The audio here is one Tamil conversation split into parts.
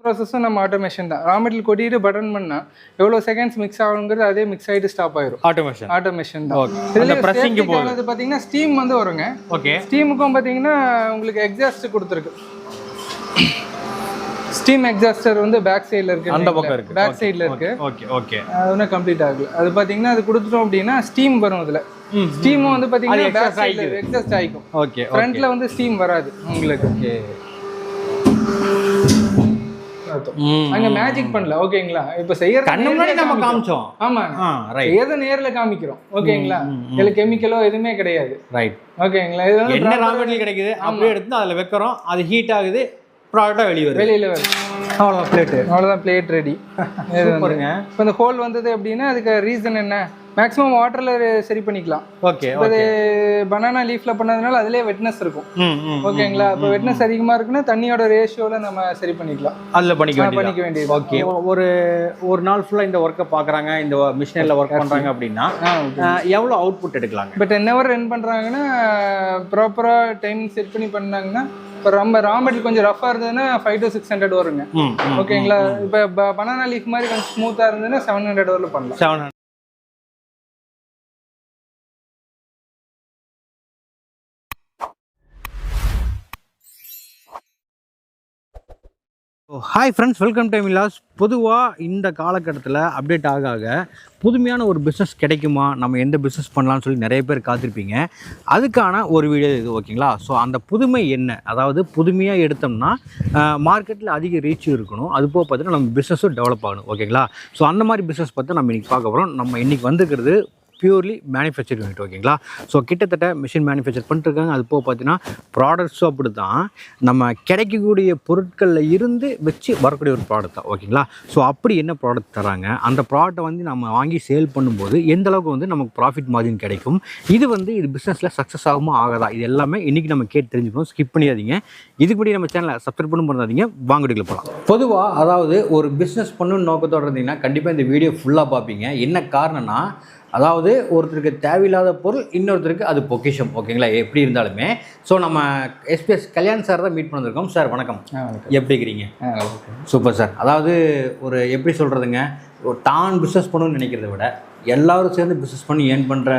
ப்ராசஸும் நம்ம ஆட்டோமேஷன் தான். ரா மெட்டீரியல் கொட்டிட்டு பட்டன் பண்ணா எவ்வளோ செகண்ட்ஸ் மிக்ஸ் ஆகுங்கிறது அதே மிக்ஸ் ஆகிட்டு ஸ்டாப் ஆயிரும். ஆட்டோமேஷன் தான். இதில் பிரசிங்கு போகிறது பார்த்தீங்கன்னா ஸ்டீம் வந்து வருங்க. ஓகே. ஸ்டீமுக்கும் பார்த்தீங்கன்னா உங்களுக்கு எக்ஸாஸ்ட் கொடுத்துருக்கு. ஸ்டீம் எக்ஸாஸ்டர் வந்து பேக் சைடில் இருக்கு. அந்த பக்கம் இருக்கு. பேக் சைடில் இருக்கு. Okay okay. அது ஒன்றும் கம்ப்ளீட் ஆகல. அது பார்த்தீங்கன்னா அது கொடுத்துட்டோம் அப்படின்னா ஸ்டீம் வரும். அதில் ஸ்டீமும் வந்து பார்த்தீங்கன்னா பேக் சைடில் எக்ஸாஸ்ட் ஆகிக்கும். ஓகே. ஃப்ரண்ட்ல வந்து ஸ்டீம் வராது உங்களுக்கு. ஓகே. அங்க மேஜிக் பண்ணல. ஓகேங்களா? இப்ப செய்யறது கண்ணு முன்னாடி நம்ம காமிச்சோம். ஆமா, செய்யறத நேர்ல காமிக்கிறோம். ஓகேங்களா? இதுல கெமிக்கலோ எதுவுமே கிடையாது. ரைட். ஓகேங்களா? இது வந்து என்ன ரா மெட்டீரியல் கிடைக்குது அப்படியே எடுத்து அதுல வைக்கிறோம். அது ஹீட் ஆகுது, ப்ராடக்டா வெளியில வருது. அவ்வளவுதான் பிளேட். அவ்வளவுதான் பிளேட் ரெடி. பாருங்க. இப்போ இந்த ஹோல் வந்தது அப்படின்னா அதுக்கு ரீசன் என்ன? மேக்ஸிமம் வாட்டர்ல சரி பண்ணிக்கலாம். ஓகே. அது பனானா லீஃப்ல பண்ணதுனால அதுலயே வெட்னஸ் இருக்கும். ஓகேங்களா? இப்போ வெட்னஸ் அதிகமா இருக்குன்னா தண்ணியோட ரேஷியோல நம்ம சரி பண்ணிக்கலாம். அதுல பண்ணிக்க வேண்டியது. ஓகே. ஒரு நாள் ஃபுல்லா இந்த ஒர்க்கை பாக்குறாங்க, இந்த மிஷினரியில் ஒர்க் பண்றாங்க அப்படின்னா எவ்வளவு அவுட்புட் எடுக்கலாங்க? இப்போ 10 hour ரன் பண்றாங்கன்னா ப்ராப்பரா டைமிங் செட் பண்ணி பண்ணாங்கன்னா இப்போ ரொம்ப ரா மெட்டீரியல் கொஞ்சம் ரஃபாக இருந்ததுன்னா 500 to 600 வருங்க. ஓகேங்களா? இப்போ பனானா லீஃப் மாதிரி கொஞ்சம் ஸ்மூத்தாக இருந்ததுன்னா 700 வரல பண்ணலாம். 700. ஹாய் ஃப்ரெண்ட்ஸ், வெல்கம் டு மிலாஸ். பொதுவாக இந்த காலகட்டத்தில் அப்டேட் ஆக புதுமையான ஒரு பிஸ்னஸ் கிடைக்குமா, நம்ம எந்த பிஸ்னஸ் பண்ணலாம்னு சொல்லி நிறைய பேர் காத்திருப்பீங்க. அதுக்கான ஒரு வீடியோ இது. ஓகேங்களா? ஸோ அந்த புதுமை என்ன, அதாவது புதுமையாக எடுத்தோம்னா மார்க்கெட்டில் அதிக ரீச் இருக்கணும், அது போக பார்த்தீங்கன்னா நம்ம பிஸ்னஸும் டெவலப் ஆகணும். ஓகேங்களா? ஸோ அந்த மாதிரி பிஸ்னஸ் பார்த்து நம்ம இன்றைக்கி பார்க்க போகிறோம். நம்ம இன்றைக்கி வந்துருக்கிறது பியூர்லி மேனுஃபேக்சர் யூனிட். ஓகேங்களா? ஸோ கிட்டத்தட்ட மிஷின் மேனுஃபேக்சர் பண்ணிட்டுருக்காங்க. அது போக பார்த்தீங்கன்னா ப்ராடக்ட்ஸும் அப்படி தான், நம்ம கிடைக்கக்கூடிய பொருட்களில் இருந்து வச்சு வரக்கூடிய ஒரு ப்ராடக்ட் தான். ஓகேங்களா? ஸோ அப்படி என்ன ப்ராடக்ட் தராங்க, அந்த ப்ராடக்ட்டை வந்து நம்ம வாங்கி சேல் பண்ணும்போது எந்த அளவுக்கு வந்து நமக்கு ப்ராஃபிட் மார்ஜின் கிடைக்கும், இது பிஸ்னஸில் சக்ஸஸ் ஆகுமா ஆகாதா, இது எல்லாமே இன்றைக்கி நம்ம கேட்டு தெரிஞ்சுக்கணும். ஸ்கிப் பண்ணிடாதீங்க. இதுக்கு முன்னாடி நம்ம சேனலை சப்ஸ்கிரைப் பண்ண பண்ணாதீங்க. வாங்க வீடியோக்குள்ள போகலாம். பொதுவாக அதாவது ஒரு பிஸ்னஸ் பண்ணணும்னு நோக்கத்தோடு இருந்தீங்கன்னா கண்டிப்பாக இந்த வீடியோ ஃபுல்லாக பார்ப்பீங்க. என்ன காரணம்னா, அதாவது ஒருத்தருக்கு தேவையில்லாத பொருள் இன்னொருத்தருக்கு அது பொக்கிஷம். ஓகேங்களா? எப்படி இருந்தாலுமே. ஸோ நம்ம எஸ்பிஎஸ் கல்யாண் சார் தான் மீட் பண்ணிருக்கோம். சார் வணக்கம். எப்படி இருக்கிறீங்க? Super sir. அதாவது ஒரு எப்படி சொல்கிறதுங்க, ஒரு தான் பிஸ்னஸ் பண்ணணும்னு நினைக்கிறத விட எல்லோரும் சேர்ந்து பிஸ்னஸ் பண்ணி ஏர்ன் பண்ணுற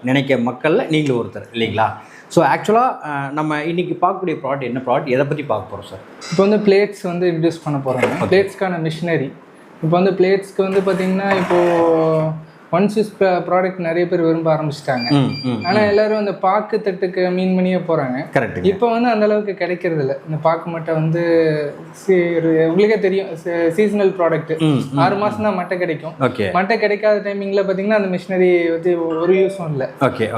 நினைக்க மக்களில் நீங்களும் ஒருத்தர் இல்லைங்களா? ஸோ ஆக்சுவலாக நம்ம இன்றைக்கி பார்க்கக்கூடிய ப்ராடக்ட் என்ன ப்ராடக்ட், எதை பற்றி பார்க்க போகிறோம் சார்? இப்போ வந்து பிளேட்ஸ் வந்து இன்ட்ரடியூஸ் பண்ண போகிறாங்க. பிளேட்ஸ்க்கான மிஷினரி. இப்போ வந்து பிளேட்ஸ்க்கு வந்து பார்த்திங்கன்னா இப்போது ஒன்ஸ் யூஸ் ப்ராடக்ட் நிறைய பேர் விரும்ப ஆரம்பிச்சிட்டாங்க. ஆனால் எல்லாரும் அந்த பாக்கு தட்டுக்கு மீன் பண்ணியே போகிறாங்க. கரெக்ட். இப்போ வந்து அந்த அளவுக்கு கிடைக்கிறது இல்லை. இந்த பாக்கு மட்டை வந்து உங்களுக்கே தெரியும், சீசனல் ப்ராடக்ட். 6 மாதம் தான் மட்டை கிடைக்கும். மட்டை கிடைக்காத டைமிங்கில் பார்த்தீங்கன்னா அந்த மிஷினரி வந்து ஒரு யூஸும் இல்லை.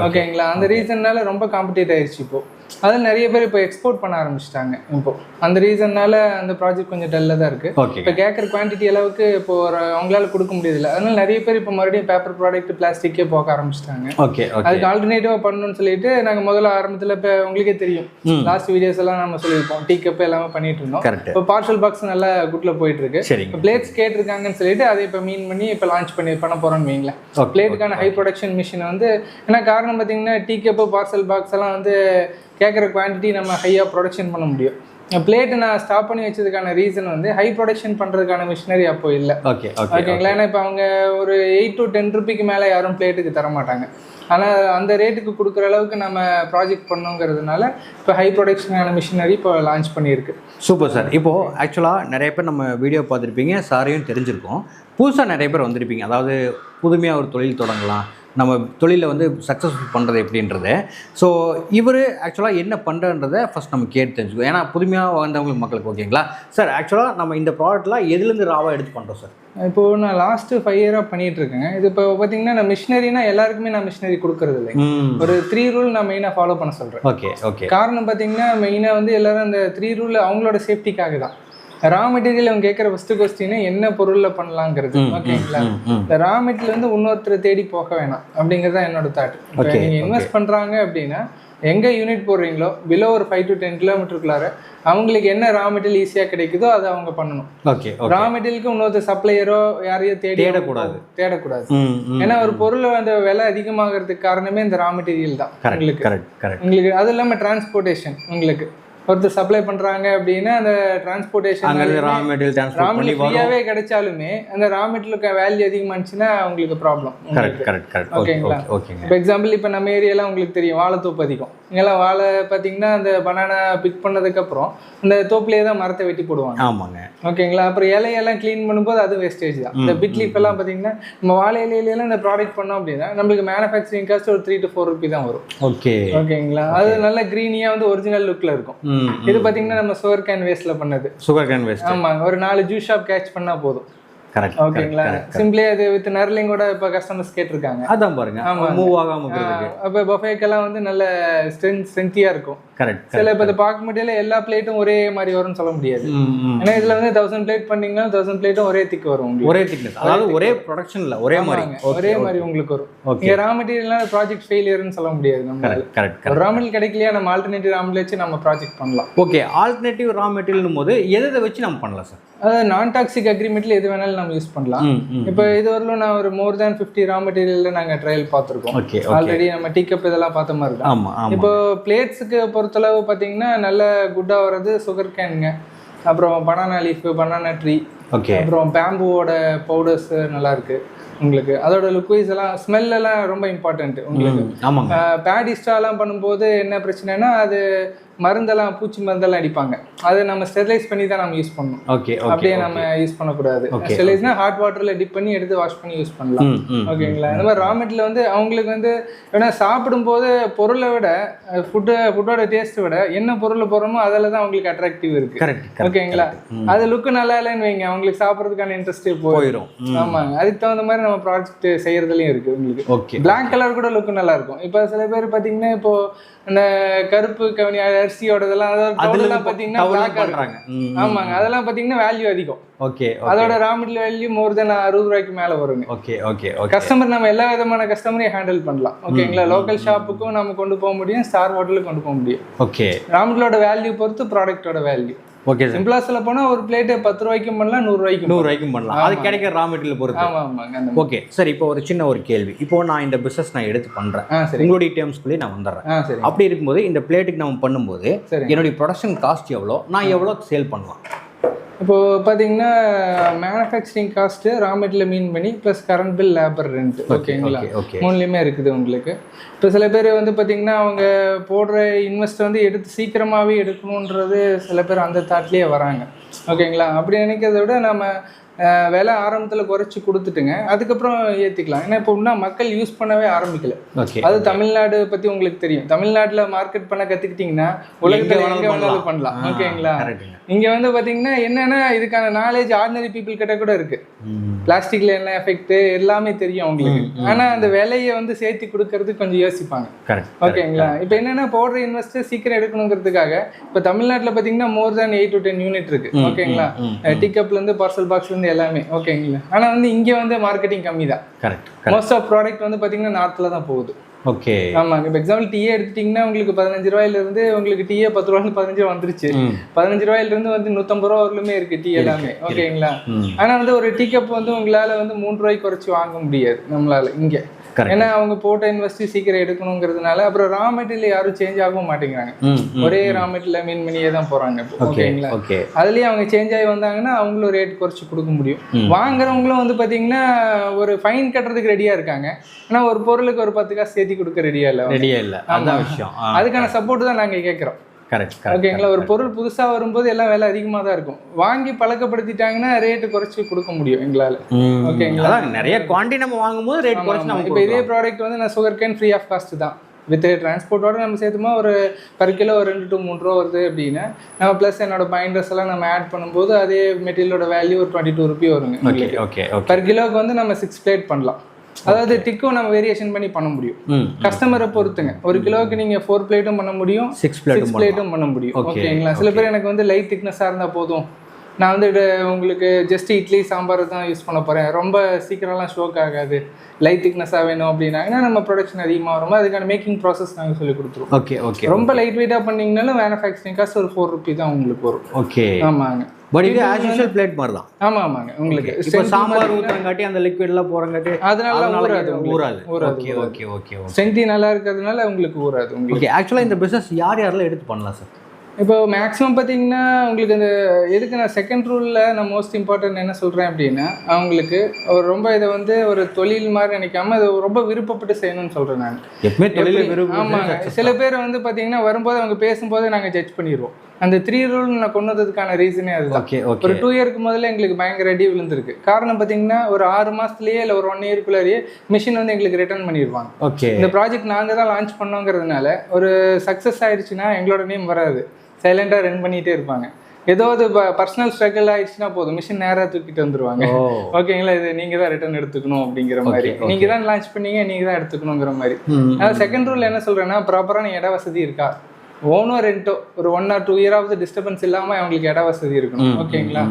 ஓகேங்களா? அந்த ரீசன்னால ரொம்ப காம்படிட் ஆயிடுச்சு. இப்போ அதில் நிறைய பேர் இப்போ எக்ஸ்போர்ட் பண்ண ஆரம்பிச்சிட்டாங்க. இப்போ அந்த ரீசன்னால அந்த ப்ராஜெக்ட் கொஞ்சம் டல்லாக தான் இருக்குது. இப்போ கேட்குற குவான்டிட்டி அளவுக்கு இப்போ அவங்களால கொடுக்க முடியல. அதனால நிறைய பேர் இப்போ மறுபடியும் பேப்பர் ப்ராடக்ட், பிளாஸ்டிக்கே போக ஆரம்பிச்சிட்டாங்க. அதுக்கு ஆல்டர்னேட்டிவாக பண்ணணும்னு சொல்லிட்டு நாங்கள் முதல்ல ஆரம்பத்தில் இப்போ உங்களுக்கே தெரியும், லாஸ்ட் வீடியோஸ் எல்லாம் நம்ம சொல்லியிருப்போம், டீ கப் எல்லாமே பண்ணிட்டு இருந்தோம். இப்போ பார்சல் பாக்ஸ் நல்லா குட்டில் போயிட்டு இருக்கு. இப்போ பிளேட்ஸ் கேட்டிருக்காங்கன்னு சொல்லிட்டு அதை இப்போ மீன் பண்ணி இப்போ லான்ச் பண்ண போகிறோன்னு வைங்களேன். பிளேட்டுக்கான ஹை ப்ரொடக்ஷன் மிஷின் வந்து என்ன காரணம் பார்த்தீங்கன்னா, டீ கப்பு, பார்சல் பாக்ஸ் எல்லாம் வந்து கேட்குற குவான்டிட்டி நம்ம ஹையாக ப்ரொடக்ஷன் பண்ண முடியும். பிளேட்டு நான் ஸ்டாப் பண்ணி வச்சதுக்கான ரீசன் வந்து ஹை ப்ரொடக்ஷன் பண்ணுறதுக்கான மிஷினரி அப்போ இல்லை. ஓகேங்களா? ஏன்னா இப்போ அவங்க ஒரு 8 to 10 ரூபிக்கு மேலே யாரும் பிளேட்டுக்கு தர மாட்டாங்க. ஆனால் அந்த ரேட்டுக்கு கொடுக்குற அளவுக்கு நம்ம ப்ராஜெக்ட் பண்ணோங்கிறதுனால இப்போ ஹை ப்ரொடக்ஷனான மிஷினரி இப்போ லான்ச் பண்ணியிருக்கு. Super sir. இப்போது ஆக்சுவலாக நிறைய பேர் நம்ம வீடியோ பார்த்துருப்பீங்க, சாரையும் தெரிஞ்சிருக்கோம். புதுசாக நிறைய பேர் வந்திருப்பீங்க. அதாவது புதுமையாக ஒரு தொழில் தொடங்கலாம், நம்ம தொழிலை வந்து சக்ஸஸ்ஃபுல் பண்ணுறது எப்படின்றது. ஸோ இவர் ஆக்சுவலாக என்ன பண்ணுறன்றதை ஃபஸ்ட் நம்ம கேட்டு தெரிஞ்சுக்கோ, ஏன்னா புதுமையாக வந்தவங்களுக்கு மக்களுக்கு. ஓகேங்களா சார்? ஆக்சுவலாக நம்ம இந்த ப்ராடக்ட்லாம் எதுலேருந்து ராவாக எடுத்து பண்ணுறோம் சார்? இப்போது நான் லாஸ்ட்டு 5 years பண்ணிகிட்டு இருக்கேங்க. இது இப்போ பார்த்தீங்கன்னா நான் மிஷினரினா எல்லாருக்குமே நான் மிஷினரி கொடுக்கறது இல்லை. ஒரு 3 rule நான் மெயினாக ஃபாலோ பண்ண சொல்கிறேன். ஓகே. காரணம் பார்த்தீங்கன்னா மெயினாக வந்து எல்லாரும் அந்த 3 rule அவங்களோட சேஃப்டிக்காக தான். ரா மெட்டீரியல் அவங்க கேட்குற ஃபர்ஸ்ட் கொஸ்டின் என்ன பொருளில் பண்ணலாங்கிறது. ஓகேங்களா? இந்த ரா மெட்டீரியல் வந்து இன்னொருத்தரை தேடி போக வேணாம் அப்படிங்கிறது தான் என்னோட தாட். இப்போ நீங்கள் இன்வெஸ்ட் பண்ணுறாங்க அப்படின்னா எங்கே யூனிட் போடுறீங்களோ பிலோ ஒரு 5 to 10 kilometerக்குள்ளார அவங்களுக்கு என்ன ரா மெட்டீரியல் ஈஸியாக கிடைக்குதோ அதை அவங்க பண்ணணும். ரா மெட்டீரியலுக்கு இன்னொருத்தர் சப்ளையரோ யாரையோ தேடக்கூடாது. ஏன்னா ஒரு பொருள் அந்த விலை அதிகமாகிறதுக்கு காரணமே இந்த ரா மெட்டீரியல் தான் உங்களுக்கு. அது இல்லாமல் டிரான்ஸ்போர்ட்டேஷன் உங்களுக்கு ஒருத்தர் சப்ளை பண்றாங்க அப்படின்னா அந்த டிரான்ஸ்போர்ட்டேஷன் ரா மெட்டீரியல் டிரான்ஸ்போர்ட் பண்ணி ஃப்ரீயாவே கிடைச்சாலுமே அந்த ரா மெட்டீரியலுக்கு வேல்யூ அதிகமானுச்சுன்னா உங்களுக்கு ப்ராப்ளம். கரெக்ட். ஓகேங்களா? இப்போ எக்ஸாம்பிள் இப்போ நம்ம ஏரியாலாம் உங்களுக்கு தெரியும் வாழைத்தோப்பு அதிகம். இங்கெல்லாம் வாழை பார்த்தீங்கன்னா அந்த பனானா பிக் பண்ணதுக்கப்புறம் அந்த தோப்புலேயே தான் மரத்தை வெட்டி போடுவாங்க. ஆமாங்க. ஓகேங்களா? அப்புறம் இலையெல்லாம் க்ளீன் பண்ணும்போது அது வேஸ்டேஜ் தான். இந்த பிட் லீஃப் எல்லாம் பார்த்தீங்கன்னா நம்ம வாழை இலையிலாம் இந்த ப்ராடக்ட் பண்ணோம் அப்படின்னா நம்மளுக்கு மேனுஃபேக்சரிங் காஸ்ட் ஒரு 3 to 4 ரூபி தான் வரும். ஓகேங்களா? அது நல்ல க்ரீனியாக வந்து ஒரிஜினல் லுக்கில் இருக்கும். இது பார்த்தீங்கன்னா நம்ம சுகர் கேன் வேஸ்ட்ல பண்ணது. ஆமாங்க. ஒரு 4 ஜூஸ் ஷாப் கேட்ச் பண்ணா போதும். ஓகேங்களா? சிம்பிளே அது வித் நர்லிங்கோட இப்போ கஸ்டமர்ஸ் கேட்டிருக்காங்க. அதான் பாருங்க மூவ் ஆகாம இருக்கிறதுக்கு. அப்போ பஃபேக்கெல்லாம் வந்து நல்ல ஸ்ட்ரென்த்தியா இருக்கும். சில இப்போ பார்க்க முடியல எல்லா பிளேட்டும் ஒரே மாதிரி வரும்னு சொல்ல முடியாது. ஏன்னா இதுல வந்து 1000 பிளேட் பண்ணீங்கன்னா 1000 பிளேட்டும் ஒரே திக் வரும். ஒரே திக்னஸ், அதாவது ஒரே ப்ரொடக்ஷன்ல ஒரே மாதிரி உங்களுக்கு வரும். இங்க ரா மெட்டீரியல்னா ப்ராஜெக்ட் ஃபெயிலியர்னு சொல்ல முடியாது. நம்ம ரா மெட்டீரியல் கிடைக்கலையா நம்ம ஆல்டர்னேட்டிவ் ரா மெட்டீரியல் வச்சு நம்ம ப்ராஜெக்ட் பண்ணலாம். ஓகே, ஆல்டர்னேட்டிவ் ரா மெட்டீரியல்னும் போது எதை வச்சு நம்ம பண்ணலாம் சார்? அதாவது நான் டாக்ஸிக் அக்ரிமெண்ட்ல எது வேணாலும் நம்ம யூஸ் பண்ணலாம். இப்போ இதுவரையிலும் நான் ஒரு மோர் தேன் 50 ரா மெட்டீரியல்ல நாங்க ட்ரையல் பார்த்துருக்கோம். ஆல்ரெடி நம்ம டீ கப் இதெல்லாம் பார்த்த மாதிரி தான். இப்போ பிளேட்ஸுக்கு பொறுத்தளவு பார்த்தீங்கன்னா நல்ல குட்டா வர்றது சுகர் கேனுங்க, அப்புறம் பனானா லீஃப், பனானா ட்ரீ, அப்புறம் பேம்புவோட பவுடர்ஸ் நல்லா இருக்கு உங்களுக்கு. அதோட லுக்வைஸ் எல்லாம் ஸ்மெல் எல்லாம் ரொம்ப இம்பார்ட்டன்ட் உங்களுக்கு. பேடி ஸ்ட்ராலாம் பண்ணும்போது என்ன பிரச்சனைனா அது மருந்தெல்லாம் பூச்சி மருந்தெல்லாம் அடிப்பாங்க. அதை நம்ம ஸ்டெரிலைஸ் பண்ணி தான் நம்ம யூஸ் பண்ணணும். அப்படியே நம்ம யூஸ் பண்ணக்கூடாது. ஸ்டெரிலைஸ்னா ஹாட் வாட்டர்ல டிப் பண்ணி எடுத்து வாஷ் பண்ணி யூஸ் பண்ணலாம். ஓகேங்களா? இந்த மாதிரி ரா மெட்டீரியல் வந்து அவங்களுக்கு வந்து ஏன்னா சாப்பிடும்போது பொருளை விட ஃபுட்டோட டேஸ்ட்டை விட என்ன பொருள் போடுறோமோ அதில் தான் அவங்களுக்கு அட்ராக்டிவ் இருக்கு. ஓகேங்களா? அது லுக்கு நல்லா இல்லைன்னு வைங்க, அவங்களுக்கு சாப்பிட்றதுக்கான இன்ட்ரெஸ்டே போயிடும். ஆமாங்க. அதுக்கு தகுந்த மாதிரி நம்ம ப்ராஜெக்ட் செய்யறதுலயும் இருக்கு உங்களுக்கு. பிளாக் கலர் கூட லுக்கு நல்லா இருக்கும். இப்போ சில பேர் பார்த்தீங்கன்னா இப்போ அந்த கருப்பு கவனி அரிசியோட இதெல்லாம் பாத்தீங்கன்னா பிளாக் பண்றாங்க. ஆமாங்க. அதெல்லாம் பாத்தீங்கன்னா வேல்யூ அதிகம். அதோட ரா மெட்டீரியல் வேல்யூ மோர் தென் 60 ரூபாய்க்கு மேல வருங்க. கஸ்டமர் நம்ம எல்லா விதமான கஸ்டமரையும் ஹேண்டில் பண்ணலாம். ஓகேங்களா? லோக்கல் ஷாப்புக்கும் நம்ம கொண்டு போக முடியும், ஸ்டார் ஹோட்டலுக்கு கொண்டு போக முடியும். ரா மெட்டீரியலோட வேல்யூ பொறுத்து ப்ராடக்டோட வேல்யூ. சிம்பிளா சொல்ல போனா ஒரு பிளேட் 10 ரூபாய்க்கும் பண்ணலாம், 100 ரூபாய்க்கும் பண்ணலாம். அது கிடைக்கிற ரா மெட்டீரியல் பொறுத்து. ஓகே சார், இப்போ ஒரு சின்ன ஒரு கேள்வி. இப்போ நான் இந்த பிசினஸ் நான் எடுத்து பண்றேன், உங்களுடைய டேர்ம்ஸ்குள்ளே நான் வந்துடுறேன். அப்படி இருக்கும்போது இந்த பிளேட்டுக்கு நம்ம பண்ணும்போது என்னுடைய ப்ரொடக்ஷன் காஸ்ட் எவ்வளோ, நான் எவ்வளோ சேல் பண்ணலாம்? இப்போ பார்த்தீங்கன்னா மேனுஃபேக்சரிங் காஸ்ட்டு, ரா மெட்டீரியல் மீன் பண்ணி plus current bill, labour rent. ஓகேங்களா? மூணுலேயுமே இருக்குது உங்களுக்கு. இப்போ சில பேர் வந்து பார்த்தீங்கன்னா அவங்க போடுற இன்வெஸ்ட் வந்து எடுத்து சீக்கிரமாகவே எடுக்கணுன்றது சில பேர் அந்த தாட்லேயே வராங்க. ஓகேங்களா? அப்படி நினைக்கிறத விட நம்ம விலை ஆரம்பத்தில் குறைச்சி கொடுத்துட்டுங்க, அதுக்கப்புறம் ஏற்றிக்கலாம். ஏன்னா இப்போ இன்னும் மக்கள் யூஸ் பண்ணவே ஆரம்பிக்கல. அது தமிழ்நாடு பற்றி உங்களுக்கு தெரியும். தமிழ்நாட்டில் மார்க்கெட் பண்ண கற்றுக்கிட்டிங்கன்னா உலகத்தில் எங்கே வேணாலும் பண்ணலாம். ஓகேங்களா? இங்கே வந்து பார்த்தீங்கன்னா என்னென்னா இதுக்கான நாலேஜ் ஆர்டினரி பீப்புள் கிட்ட கூட இருக்குது. பிளாஸ்டிக்ல என்ன எஃபெக்ட் எல்லாமே தெரியும் அவங்களுக்கு. ஆனால் அந்த விலையை வந்து சேர்த்து கொடுக்கறதுக்கு கொஞ்சம் யோசிப்பாங்க. ஓகேங்களா? இப்போ என்னென்னா போடுற இன்வெஸ்டர் சீக்கிரம் எடுக்கணுங்கிறதுக்காக இப்போ தமிழ்நாட்டில் பார்த்தீங்கன்னா மோர் தேன் 8 to 10 யூனிட் இருக்கு. ஓகேங்களா? டீக்கப்லேருந்து பார்சல் பாக்ஸ்லேருந்து எல்லாமே. ஓகேங்களா? ஆனால் வந்து இங்கே வந்து மார்க்கெட்டிங் கம்மி தான். மோஸ்ட் ஆஃப் ப்ராடக்ட் வந்து பார்த்தீங்கன்னா நார்த்தில் தான் போகுது. ஆமாங்க. இப்போ எக்ஸாம்பிள் டீயே எடுத்துட்டீங்கன்னா உங்களுக்கு 15 ரூபாயிலிருந்து உங்களுக்கு டீயே 10 ரூபாய்க்கு 15 ரூபா வந்துருச்சு. 15 ரூபாயிலிருந்து வந்து 150 ரூபா வரலுமே இருக்கு டீ எல்லாமே. ஓகேங்களா? ஆனா வந்து ஒரு டீ கப் வந்து உங்களால வந்து 3 ரூபாய்க்கு குறைச்சி வாங்க முடியாது நம்மளால இங்க. ஏன்னா அவங்க போட்ட இன்வெஸ்ட் சீக்கிரம் எடுக்கணுங்கிறதுனால. அப்புறம் ரா மெட்டீரியல் யாரும் சேஞ்ச் ஆகவும் மாட்டேங்கிறாங்க. ஒரே ரா மெட்டீரியல் மீன் பண்ணியே தான் போறாங்க. ஓகேங்களா? அதுலயே அவங்க சேஞ்ச் ஆகி வந்தாங்கன்னா அவங்களும் ரேட் குறைச்சி கொடுக்க முடியும். வாங்குறவங்களும் வந்து பாத்தீங்கன்னா ஒரு ஃபைன் கட்டுறதுக்கு ரெடியா இருக்காங்க. ஆனா ஒரு பொருளுக்கு ஒரு 10 காசு சேர்த்து கொடுக்க ரெடியா இல்ல. அதான் விஷயம். அதுக்கான சப்போர்ட் தான் நாங்க கேட்கிறோம். ஓகேங்களா? ஒரு பொருள் புதுசா வரும்போது எல்லாம் விலை அதிகமா தான் இருக்கும். வாங்கி பழக்கப்படுத்திட்டாங்கன்னா ரேட்டு குறைச்சி கொடுக்க முடியும் எங்களால. ஓகேங்களா? நிறைய குவாண்டிட்டி நம்ம வாங்கும்போது ரேட் குறைச்சி நம்ம. இப்போ இதே ப்ராடக்ட் வந்து நான் sugar cane free of cost தான். வித் டிரான்ஸ்போர்ட்டோட நம்ம சேர்த்துமா ஒரு per கிலோ ஒரு 2 to 3 ரூபா வருது அப்படின்னா நம்ம ப்ளஸ் என்னோட பைண்டர்ஸ் எல்லாம் நம்ம ஆட் பண்ணும்போது அதே மெட்டீரியலோட வேல்யூ ஒரு 22 ரூபி வருங்க. per கிலோக்கு வந்து நம்ம 6 பிளேட் பண்ணலாம். அதாவது டிக்கும் நம்ம வேரியேஷன் பண்ணி பண்ண முடியும். கஸ்டமரை பொறுத்துங்க. ஒரு கிலோவுக்கு நீங்க 4 பிளேட்டும் பண்ண முடியும், 6 பிளேட்டும் பண்ண முடியும். ஓகேங்களா? சில பேர் எனக்கு வந்து லைட் திக்னஸா இருந்தா போதும், நான் வந்து உங்களுக்கு ஜஸ்ட் இட்லி சாம்பார் தான் யூஸ் பண்ண போறேன், ரொம்ப சீக்கிரம்லாம் ஷோக் ஆகாது, லைட் திக்னஸாக வேணும் அப்படின்னா நம்ம ப்ரொடக்ஷன் அதிகமாக வரும்போது அதுக்கான மேக்கிங் ப்ராசஸ் நாங்கள் சொல்லி கொடுத்துருவோம். ரொம்ப லைட் வெயிட்டாக பண்ணிங்கனாலும் மேனுஃபேக்சரிங் காஸ்ட் ஒரு 4 ரூபி தான் உங்களுக்கு வரும். ஆமாங்க. பட் இது ஆஸ் யூஷுவல் பிளேட் மாதிரி தான். ஆமாங்க. உங்களுக்கு இப்போ சாம்பார் ஊத்துறங்காட்டி அந்த லிக்விட்லாம் போறங்காட்டி அதனால ஊறாது. ஓகே. ஸ்ட்ரென்த் நல்லா இருக்கிறதுனால உங்களுக்கு ஊறாது. ஓகே. ஆக்சுவலாக இந்த பிசினஸ் யாரெல்லாம் எடுத்து பண்ணலாம் சார்? இப்போ மேக்ஸிமம் பார்த்தீங்கன்னா உங்களுக்கு அந்த எதுக்கு நான் செகண்ட் ரூலில் நான் மோஸ்ட் இம்பார்ட்டன்ட் என்ன சொல்கிறேன் அப்படின்னா, அவங்களுக்கு ஒரு ரொம்ப இதை வந்து ஒரு தொழில் மாதிரி நினைக்காம அது ரொம்ப விருப்பப்பட்டு செய்யணும்னு சொல்கிறேன் நான். எப்பவுமே தொழில் விருப்பம். ஆமாங்க. சில பேர் வந்து பார்த்தீங்கன்னா வரும்போது அவங்க பேசும்போது நாங்கள் ஜட்ஜ் பண்ணிடுவோம். அந்த 3 ரூல் நான் கொண்டு வந்ததுக்கான ரீசனே அதுதான். ஒரு 2 இயருக்கு முதல்ல எங்களுக்கு பயங்கர அடி விழுந்திருக்கு. காரணம் பார்த்தீங்கன்னா ஒரு 6 மாதத்துலேயே இல்லை ஒரு 1 இயர்க்குள்ளேயே மிஷின் வந்து எங்களுக்கு ரிட்டர்ன் பண்ணிடுவாங்க. இந்த ப்ராஜெக்ட் நாங்கள் தான் லான்ச் பண்ணோங்கிறதுனால ஒரு சக்ஸஸ் ஆயிடுச்சுன்னா எங்களோட நேம் வராது, சைலண்டாக ரன் பண்ணிகிட்டே இருப்பாங்க. ஏதோ அது பர்சனல் ஸ்ட்ரகிள் ஆயிடுச்சுன்னா போதும், மிஷின் நேராக தூக்கிட்டு வந்துருவாங்க. ஓகேங்களா, இது நீங்கள் தான் ரிட்டர்ன் எடுத்துக்கணும் அப்படிங்கிற மாதிரி, நீங்கள் தான் லான்ச் பண்ணீங்க நீங்கள் தான் எடுத்துக்கணுங்கிற மாதிரி. அதாவது செகண்ட் ரூல் என்ன சொல்கிறேன்னா, ப்ராப்பரான இட வசதி இருக்கா, ஓனோ ரெண்டோ ஒரு 1 or 2 இயராவது டிஸ்டர்பன்ஸ் இல்லாமல் அவங்களுக்கு இட வசதி இருக்கணும். ஓகேங்களா.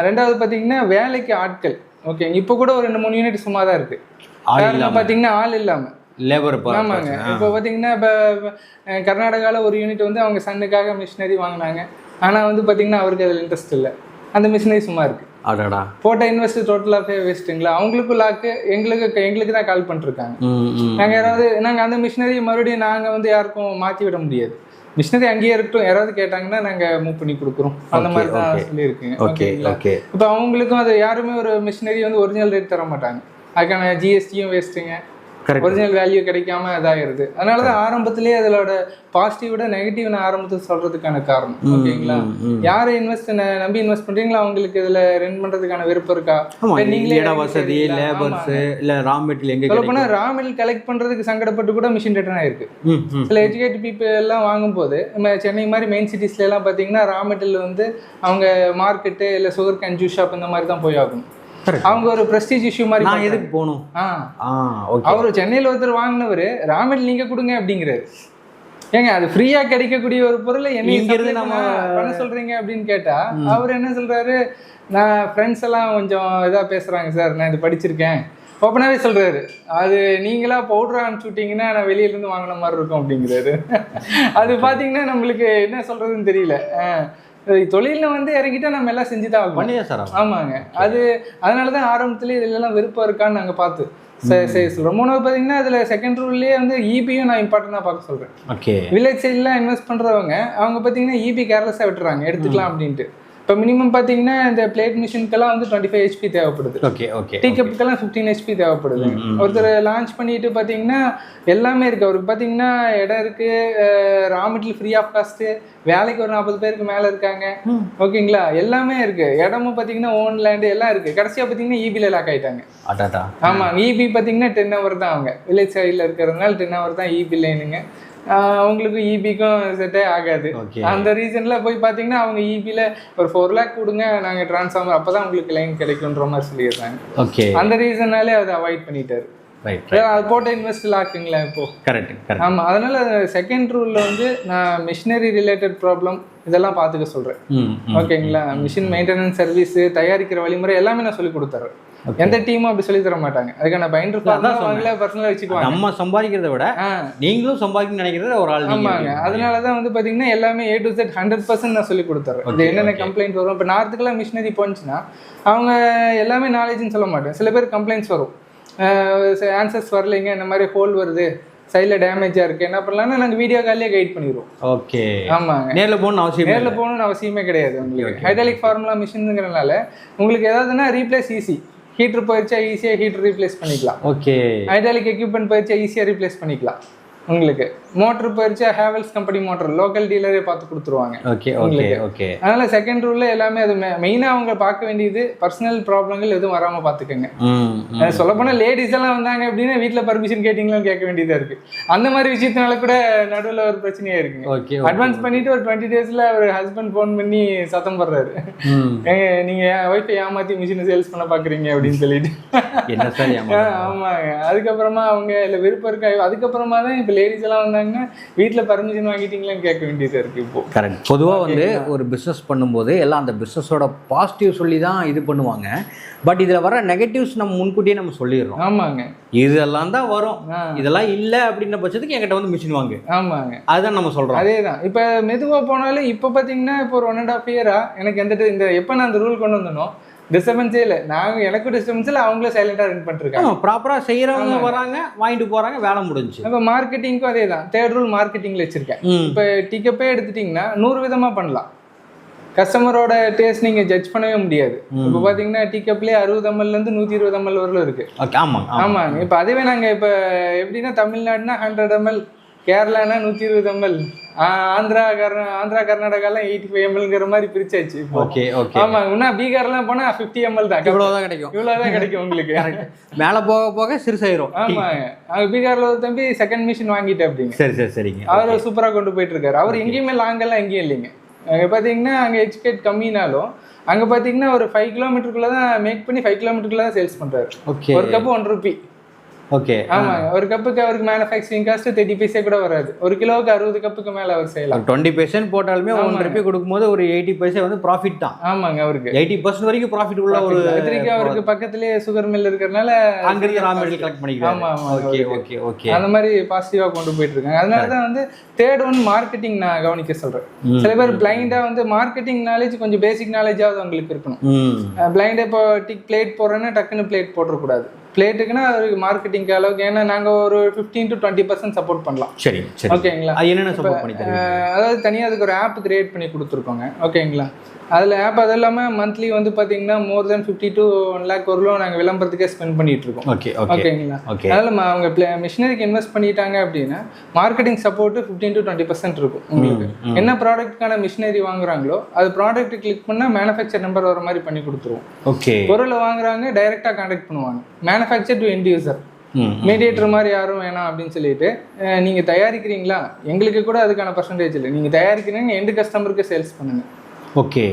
ரெண்டாவது பார்த்தீங்கன்னா வேலைக்கு ஆட்கள். ஓகே, இப்போ கூட ஒரு 2-3 யூனிட் சும்மா தான் இருக்குது. பார்த்தீங்கன்னா ஆள் இல்லாமல் லேபர். ஆமாங்க. இப்போ பார்த்தீங்கன்னா இப்போ கர்நாடகாவில் ஒரு யூனிட் வந்து அவங்க சன்னுக்காக மிஷினரி வாங்கினாங்க. ஆனால் வந்து பார்த்தீங்கன்னா அவருக்கு அதில் இன்ட்ரெஸ்ட் இல்லை, அந்த மிஷினரி சும்மா இருக்குது. அடடா, போட்ட இன்வெஸ்ட் டோட்டலாக வேஸ்ட்டுங்களா. அவங்களுக்கும் லாக்கு, எங்களுக்கு தான் கால் பண்ணிருக்காங்க. நாங்கள் யாராவது அந்த மிஷினரி மறுபடியும் நாங்கள் வந்து யாருக்கும் மாற்றி விட முடியாது. மிஷினரி அங்கேயே இருக்கட்டும், யாராவது கேட்டாங்கன்னா நாங்கள் மூவ் பண்ணி கொடுக்குறோம், அந்த மாதிரி தான் சொல்லியிருக்குங்க. ஓகேங்களா. இப்போ அவங்களுக்கும் அது யாருமே ஒரு மிஷினரி வந்து ஒரிஜினல் ரேட் தர மாட்டாங்க, அதுக்கான ஜிஎஸ்டியும் வேஸ்ட்டுங்க, ஒரிஜினல் வேல்யூ கிடைக்காம இதாகிடுது. அதனால தான் ஆரம்பத்திலேயே அதோட பாசிட்டிவ் விட நெகட்டிவ் நான் ஆரம்பத்துக்கு சொல்றதுக்கான காரணம். ஓகேங்களா. யாரை நம்பி இன்வெஸ்ட் பண்றீங்களா, அவங்களுக்கு இதுல ரன் பண்றதுக்கான விருப்பம் இருக்கா, நீங்களே இட வசதி, லேபர்ஸ் இல்ல ரா மெட்டீரியல் எங்க சொல்ல போனா ரா மெட்டீரியல் கலெக்ட் பண்றதுக்கு சங்கடப்பட்டு கூட மிஷின் ரிட்டர்ன் ஆயிருக்கு. சில எஜுகேட் பீப்புள் எல்லாம் வாங்கும்போது சென்னை மாதிரி மெயின் சிட்டிஸ்ல எல்லாம் பாத்தீங்கன்னா ரா மெட்டீரியல் வந்து அவங்க மார்க்கெட்டு இல்ல சுகர் கேன் ஜூஸ் ஷாப் இந்த மாதிரி தான் போய் ஆகணும். அவங்க ஒரு பிரஸ்டீஜ் இஷ்யூ மாதிரி. நான் எதுக்கு போகணும்? அவரு சென்னையில் ஒருத்தர் வாங்கினவர் ராமெட் நீங்க கொடுங்க அப்படிங்கிறாரு. ஏங்க அது ஃப்ரீயா கிடைக்கக்கூடிய ஒரு பொருளை என்ன நம்ம பண்ண சொல்றீங்க அப்படின்னு கேட்டா அவர் என்ன சொல்றாரு, நான் ஃப்ரெண்ட்ஸ் எல்லாம் கொஞ்சம் இதா பேசுறாங்க சார், நான் இது படிச்சிருக்கேன் ஓப்பனாகவே சொல்றாரு. அது நீங்களா பவுடர் அனுப்பிச்சு விட்டீங்கன்னா நான் வெளியிலேருந்து வாங்கின மாதிரி இருக்கும் அப்படிங்கிறாரு. அது பார்த்தீங்கன்னா நம்மளுக்கு என்ன சொல்றதுன்னு தெரியல. தொழிலில் வந்து இறங்கிட்டா நம்ம எல்லாம் செஞ்சு தான் பண்ணியா சார். ஆமாங்க. அதனால தான் ஆரம்பத்துலேயே இதெல்லாம் விருப்பம் இருக்கான்னு நாங்கள் பார்த்து சொல்கிறோம். மூணாவது பார்த்தீங்கன்னா அதில் செகண்ட் ரூல்லேயே வந்து இபியும் நான் இம்பார்ட்டண்டாக பார்க்க சொல்கிறேன். ஓகே. வில்லேஜ் சைட்லாம் இன்வெஸ்ட் பண்ணுறவங்க அவங்க பார்த்தீங்கன்னா இபி கேர்லெஸ்ஸாக விட்டுறாங்க, எடுத்துக்கலாம் அப்படின்ட்டு. இப்போ மினிமம் பார்த்தீங்கன்னா இந்த பிளேட் மிஷினுக்கெல்லாம் வந்து 25 HP தேவைப்படுது. டீ கப்புக்கெல்லாம் 15 HP தேவைப்படுது. ஒருத்தர் லான்ச் பண்ணிட்டு பார்த்தீங்கன்னா எல்லாமே இருக்குது அவருக்கு. பார்த்தீங்கன்னா இடம் இருக்குது, raw material free of cost, வேலைக்கு ஒரு 40 பேருக்கு மேலே இருக்காங்க. ஓகேங்களா, எல்லாமே இருக்குது. இடமும் பார்த்தீங்கன்னா ஓன் லேண்டு எல்லாம் இருக்குது. கடைசியாக பார்த்தீங்கன்னா இபியில் லாக் ஆகிட்டாங்க. ஆமாம், இபி பார்த்தீங்கன்னா 10 hour தான். அவங்க வில்லேஜ் சைடில் இருக்கிறதுனால 10 hour தான் இபி லைனுங்க. அவங்களுக்கு இபிக்கும் செட்டே ஆகாது. அந்த ரீசன்ல போய் பார்த்தீங்கன்னா அவங்க இபியில் ஒரு 4 lakh கொடுங்க, நாங்கள் டிரான்ஸ்ஃபார்மர் அப்போ தான் உங்களுக்கு லைன் கிடைக்குன்ற மாதிரி சொல்லிடுறாங்க. அந்த ரீசன்னாலே அதை அவாய்ட் பண்ணிட்டாரு. அது போட்ட இன்வெஸ்ட் லாக்குங்களா இப்போ. கரெக்ட். ஆமாம், அதனால செகண்ட் ரூலில் வந்து நான் மிஷினரி ரிலேட்டட் ப்ராப்ளம் இதெல்லாம் பார்த்துக்க சொல்கிறேன். ஓகேங்களா. மிஷின் மெயின்டெனன்ஸ் சர்வீஸ், தயாரிக்கிற வழிமுறை எல்லாமே நான் சொல்லி கொடுத்துறேன். எந்த டீமும் அப்படி சொல்லி தர மாட்டாங்க. அதுக்கான பைண்டர் வாங்கல பர்சனலா வச்சுக்குவாங்க. நம்ம சம்பாதிக்கிறத விட நீங்களும் சம்பாதிக்கணும்னு நினைக்கிறது ஒரு ஆள். ஆமாங்க. அதனாலதான் வந்து பாத்தீங்கன்னா எல்லாமே A to Z 100% நான் சொல்லி கொடுத்துறேன். இது என்னென்ன கம்ப்ளைண்ட் வரும். இப்போ நார்த்துக்கெல்லாம் மிஷினரி போனுச்சுன்னா அவங்க எல்லாமே நாலேஜ்னு சொல்ல மாட்டேன். சில பேர் கம்ப்ளைண்ட்ஸ் வரும், ஆன்சர்ஸ் வரலைங்க, இந்த மாதிரி ஹோல் வருது, சைடில் டேமேஜாக இருக்குது, என்ன பண்ணலாம்னா நாங்கள் வீடியோ காலிலே கைட் பண்ணிடுவோம். ஓகே. ஆமாங்க. நேரில் போகணும்னு அவசியமே கிடையாது. உங்களுக்கு ஹைட்ராலிக் ஃபார்முலா மிஷினுங்கிறனால உங்களுக்கு ஏதாவதுன்னா ரீப்ளேஸ் ஈஸி. ஹீட்டர் போயிடுச்சா ஈஸியாக ஹீட்டர் ரீப்ளேஸ் பண்ணிக்கலாம். ஓகே. ஹைட்ராலிக் எக்யூப்மெண்ட் போயிடுச்சா ஈஸியாக ரீப்ளேஸ் பண்ணிக்கலாம். உங்களுக்கு மோட்டர் போயிடுச்சா ஹேவல்ஸ் கம்பெனி மோட்டர் லோக்கல் டீலரே பார்த்து கொடுத்துருவாங்க. ஓகே. அதனால செகண்ட் ரூல்ல எல்லாமே அது மெயினாக அவங்க பார்க்க வேண்டியது பர்சனல் ப்ராப்ளங்கள் எதுவும் வராமல் பார்த்துக்கோங்க. சொல்ல போனால் லேடிஸ் எல்லாம் வந்தாங்க அப்படின்னா வீட்டில் பர்மிஷன் கேட்டிங்களான்னு கேட்க வேண்டியதாக இருக்கு. அந்த மாதிரி விஷயத்தினால கூட நடுவில் ஒரு பிரச்சனையா இருக்குங்க. அட்வான்ஸ் பண்ணிட்டு ஒரு 20 daysல ஒரு ஹஸ்பண்ட் ஃபோன் பண்ணி சத்தம் போடுறாரு, நீங்க ஒய்ஃபை ஏமாத்தி மிஷினை சேல்ஸ் பண்ண பாக்குறீங்க அப்படின்னு சொல்லிட்டு. ஆமாங்க. அதுக்கப்புறமா அவங்க இல்லை விருப்பம் இருக்கா, அதுக்கப்புறமா தான் இப்போ லேடிஸ் எல்லாம் வந்தாங்கன்னா வீட்டில் பர்மிஷன் வாங்கிட்டீங்களான்னு கேட்க வேண்டியதாக இருக்குது இப்போ. கரெக்ட். பொதுவாக வந்து ஒரு பிஸ்னஸ் பண்ணும்போது எல்லாம் அந்த பிஸ்னஸோட பாசிட்டிவ் சொல்லி தான் இது பண்ணுவாங்க. பட் இதில் வர நெகட்டிவ்ஸ் நம்ம முன்கூட்டியே நம்ம சொல்லிடுறோம். ஆமாங்க. இதெல்லாம் தான் வரும், இதெல்லாம் இல்லை அப்படின்ற பட்சத்துக்கு என்கிட்ட வந்து மிஷின் வாங்கு. ஆமாங்க. அதுதான் நம்ம சொல்கிறோம். அதே தான். இப்போ மெதுவாக போனாலும் இப்போ பார்த்தீங்கன்னா இப்போ ஒரு 1.5 year எனக்கு எந்த இந்த எப்போ நான் அந்த ரூல் கொண்டு வந்தனோ டிஸ்டர்பன்ஸே இல்லை. எனக்கும் டிஸ்டர்பன்ஸ் இல்லை, அவங்களும் சைலண்டாக ரன் பண்ணிருக்காங்க. ப்ராப்பராக செய்கிறவங்க வராங்க, வாங்கிட்டு போகிறாங்க, வேலை முடிஞ்சு. இப்போ மார்க்கெட்டிங்க்கும் அதே தான். தேர்ட் ரூல் மார்க்கெட்டிங்கில் வச்சுருக்கேன். இப்போ டீக்கப்பே எடுத்துட்டிங்கன்னா 100 விதமாக பண்ணலாம். கஸ்டமரோட டேஸ்ட் நீங்கள் ஜட்ஜ் பண்ணவே முடியாது. இப்போ பார்த்தீங்கன்னா டீக்கப்லேயே 60 ml 120 ml வரலும் இருக்குது. ஆமாங்க. இப்போ அதுவே நாங்கள் இப்போ எப்படின்னா தமிழ்நாடுனா 100 ml, கேரளானா 120 ml, ஆந்திரா கர்நாடகாலாம் 85 mlங்கிற மாதிரி பிரிச்சாச்சு. ஆமாங்க. இன்னும் பீகார்லாம் போனால் 50 ml தான். இவ்வளோதான் கிடைக்கும் உங்களுக்கு. மேலே போக போக சிறுசாயிரும். ஆமாங்க. அங்கே பீகாரில் ஒரு தம்பி செகண்ட் மிஷின் வாங்கிட்டு அப்படிங்க. சரிங்க. அவர் சூப்பராக கொண்டு போயிட்டு இருக்காரு. அவர் எங்கேயுமே லாங்கெல்லாம் எங்கேயும் இல்லைங்க. அங்கே பார்த்தீங்கன்னா அங்கே எஜுகேட் கம்மினாலும் அங்கே பார்த்தீங்கன்னா ஒரு 5 கிலோமீட்டருக்குள்ள தான் மேக் பண்ணி 5 கிலோமீட்டருக்குள்ள தான் சேல்ஸ் பண்ணுறாரு. ஒரு கப்பு 1 ரூபி. ஆமாங்க. ஒரு கப்புக்கு அவருக்கு மேனுஃபேக்சரிங் காஸ்ட் 30 பைசா கூட வராது. ஒரு கிலோவுக்கு 60 கப்புக்கு மேல அவர் செய்யலாம். 20% போட்டாலுமே 1 ரூபாய் கொடுக்கும்போது ஒரு 80 பைசா வந்து ப்ராஃபிட் தான். ஆமாங்க. அவருக்கு 80% வரைக்கும் ப்ராஃபிட் உள்ள ஒரு இதுக்கு அவருக்கு பக்கத்துலயே சுகர் மில் இருக்கறனால அங்க இருந்து ரா மெட்டீரியல் கலெக்ட் பண்ணிக்கலாம். ஆமா. ஓகே. அந்த மாதிரி பாசிட்டிவா கொண்டு போயிட்டு இருக்காங்க. அதனால தான் வந்து தேர்ட் ஒன் மார்க்கெட்டிங் நான் கவனிக்க சொல்றேன். சில பேர் பிளைண்டா வந்து மார்க்கெட்டிங் நாலேஜ் கொஞ்சம் பேசிக் நாலேஜாவது உங்களுக்கு இருக்கணும். பிளைண்டா இப்போ பிளேட் போடுறேன்னா டக்குன்னு பிளேட் போடக்கூடாது. பிளேட்டுக்குன்னா அவருக்கு மார்க்கெட்டிங் அளவுக்கு, ஏன்னா நாங்கள் ஒரு 15 to 20% சப்போர்ட் பண்ணலாம். சரி. ஓகேங்களா? என்னென்ன சப்போர்ட் பண்ணி தருவீங்க? அதாவது தனியாக அதுக்கு ஒரு ஆப் கிரியேட் பண்ணி கொடுத்துருக்கோங்க. ஓகேங்களா? அதில் ஆப் அது இல்லாமல் மந்த்லி வந்து பார்த்தீங்கன்னா மோர் தென் 50 to 1 lakh வரலும் நாங்கள் விளம்பரத்துக்கே ஸ்பெண்ட் பண்ணிட்டு இருக்கோம். ஓகேங்களா? அதனால அவங்க மிஷினரிக்கு இன்வெஸ்ட் பண்ணிட்டாங்க அப்படின்னா மார்க்கெட்டிங் சப்போர்ட் 15 to 20% இருக்கும் உங்களுக்கு. என்ன ப்ராடக்ட்கான மிஷினரி வாங்குறாங்களோ அது ப்ராடக்ட் கிளிக் பண்ணால் மேனுஃபேக்சர் நம்பர் வர மாதிரி பண்ணி கொடுத்துருவோம். பொருளை வாங்குறாங்க, டைரெக்டாக கான்டாக்ட் பண்ணுவாங்க. Manufacture to end user, mediator மாதிரி யாரும் வேணாம் அப்படின்னு சொல்லிட்டு நீங்கள் தயாரிக்கிறீங்களா, எங்களுக்கு கூட அதுக்கான பர்சன்டேஜ் இல்லை, நீங்கள் தயாரிக்கிறீங்க எண்டு கஸ்டமருக்கு சேல்ஸ் பண்ணுங்க.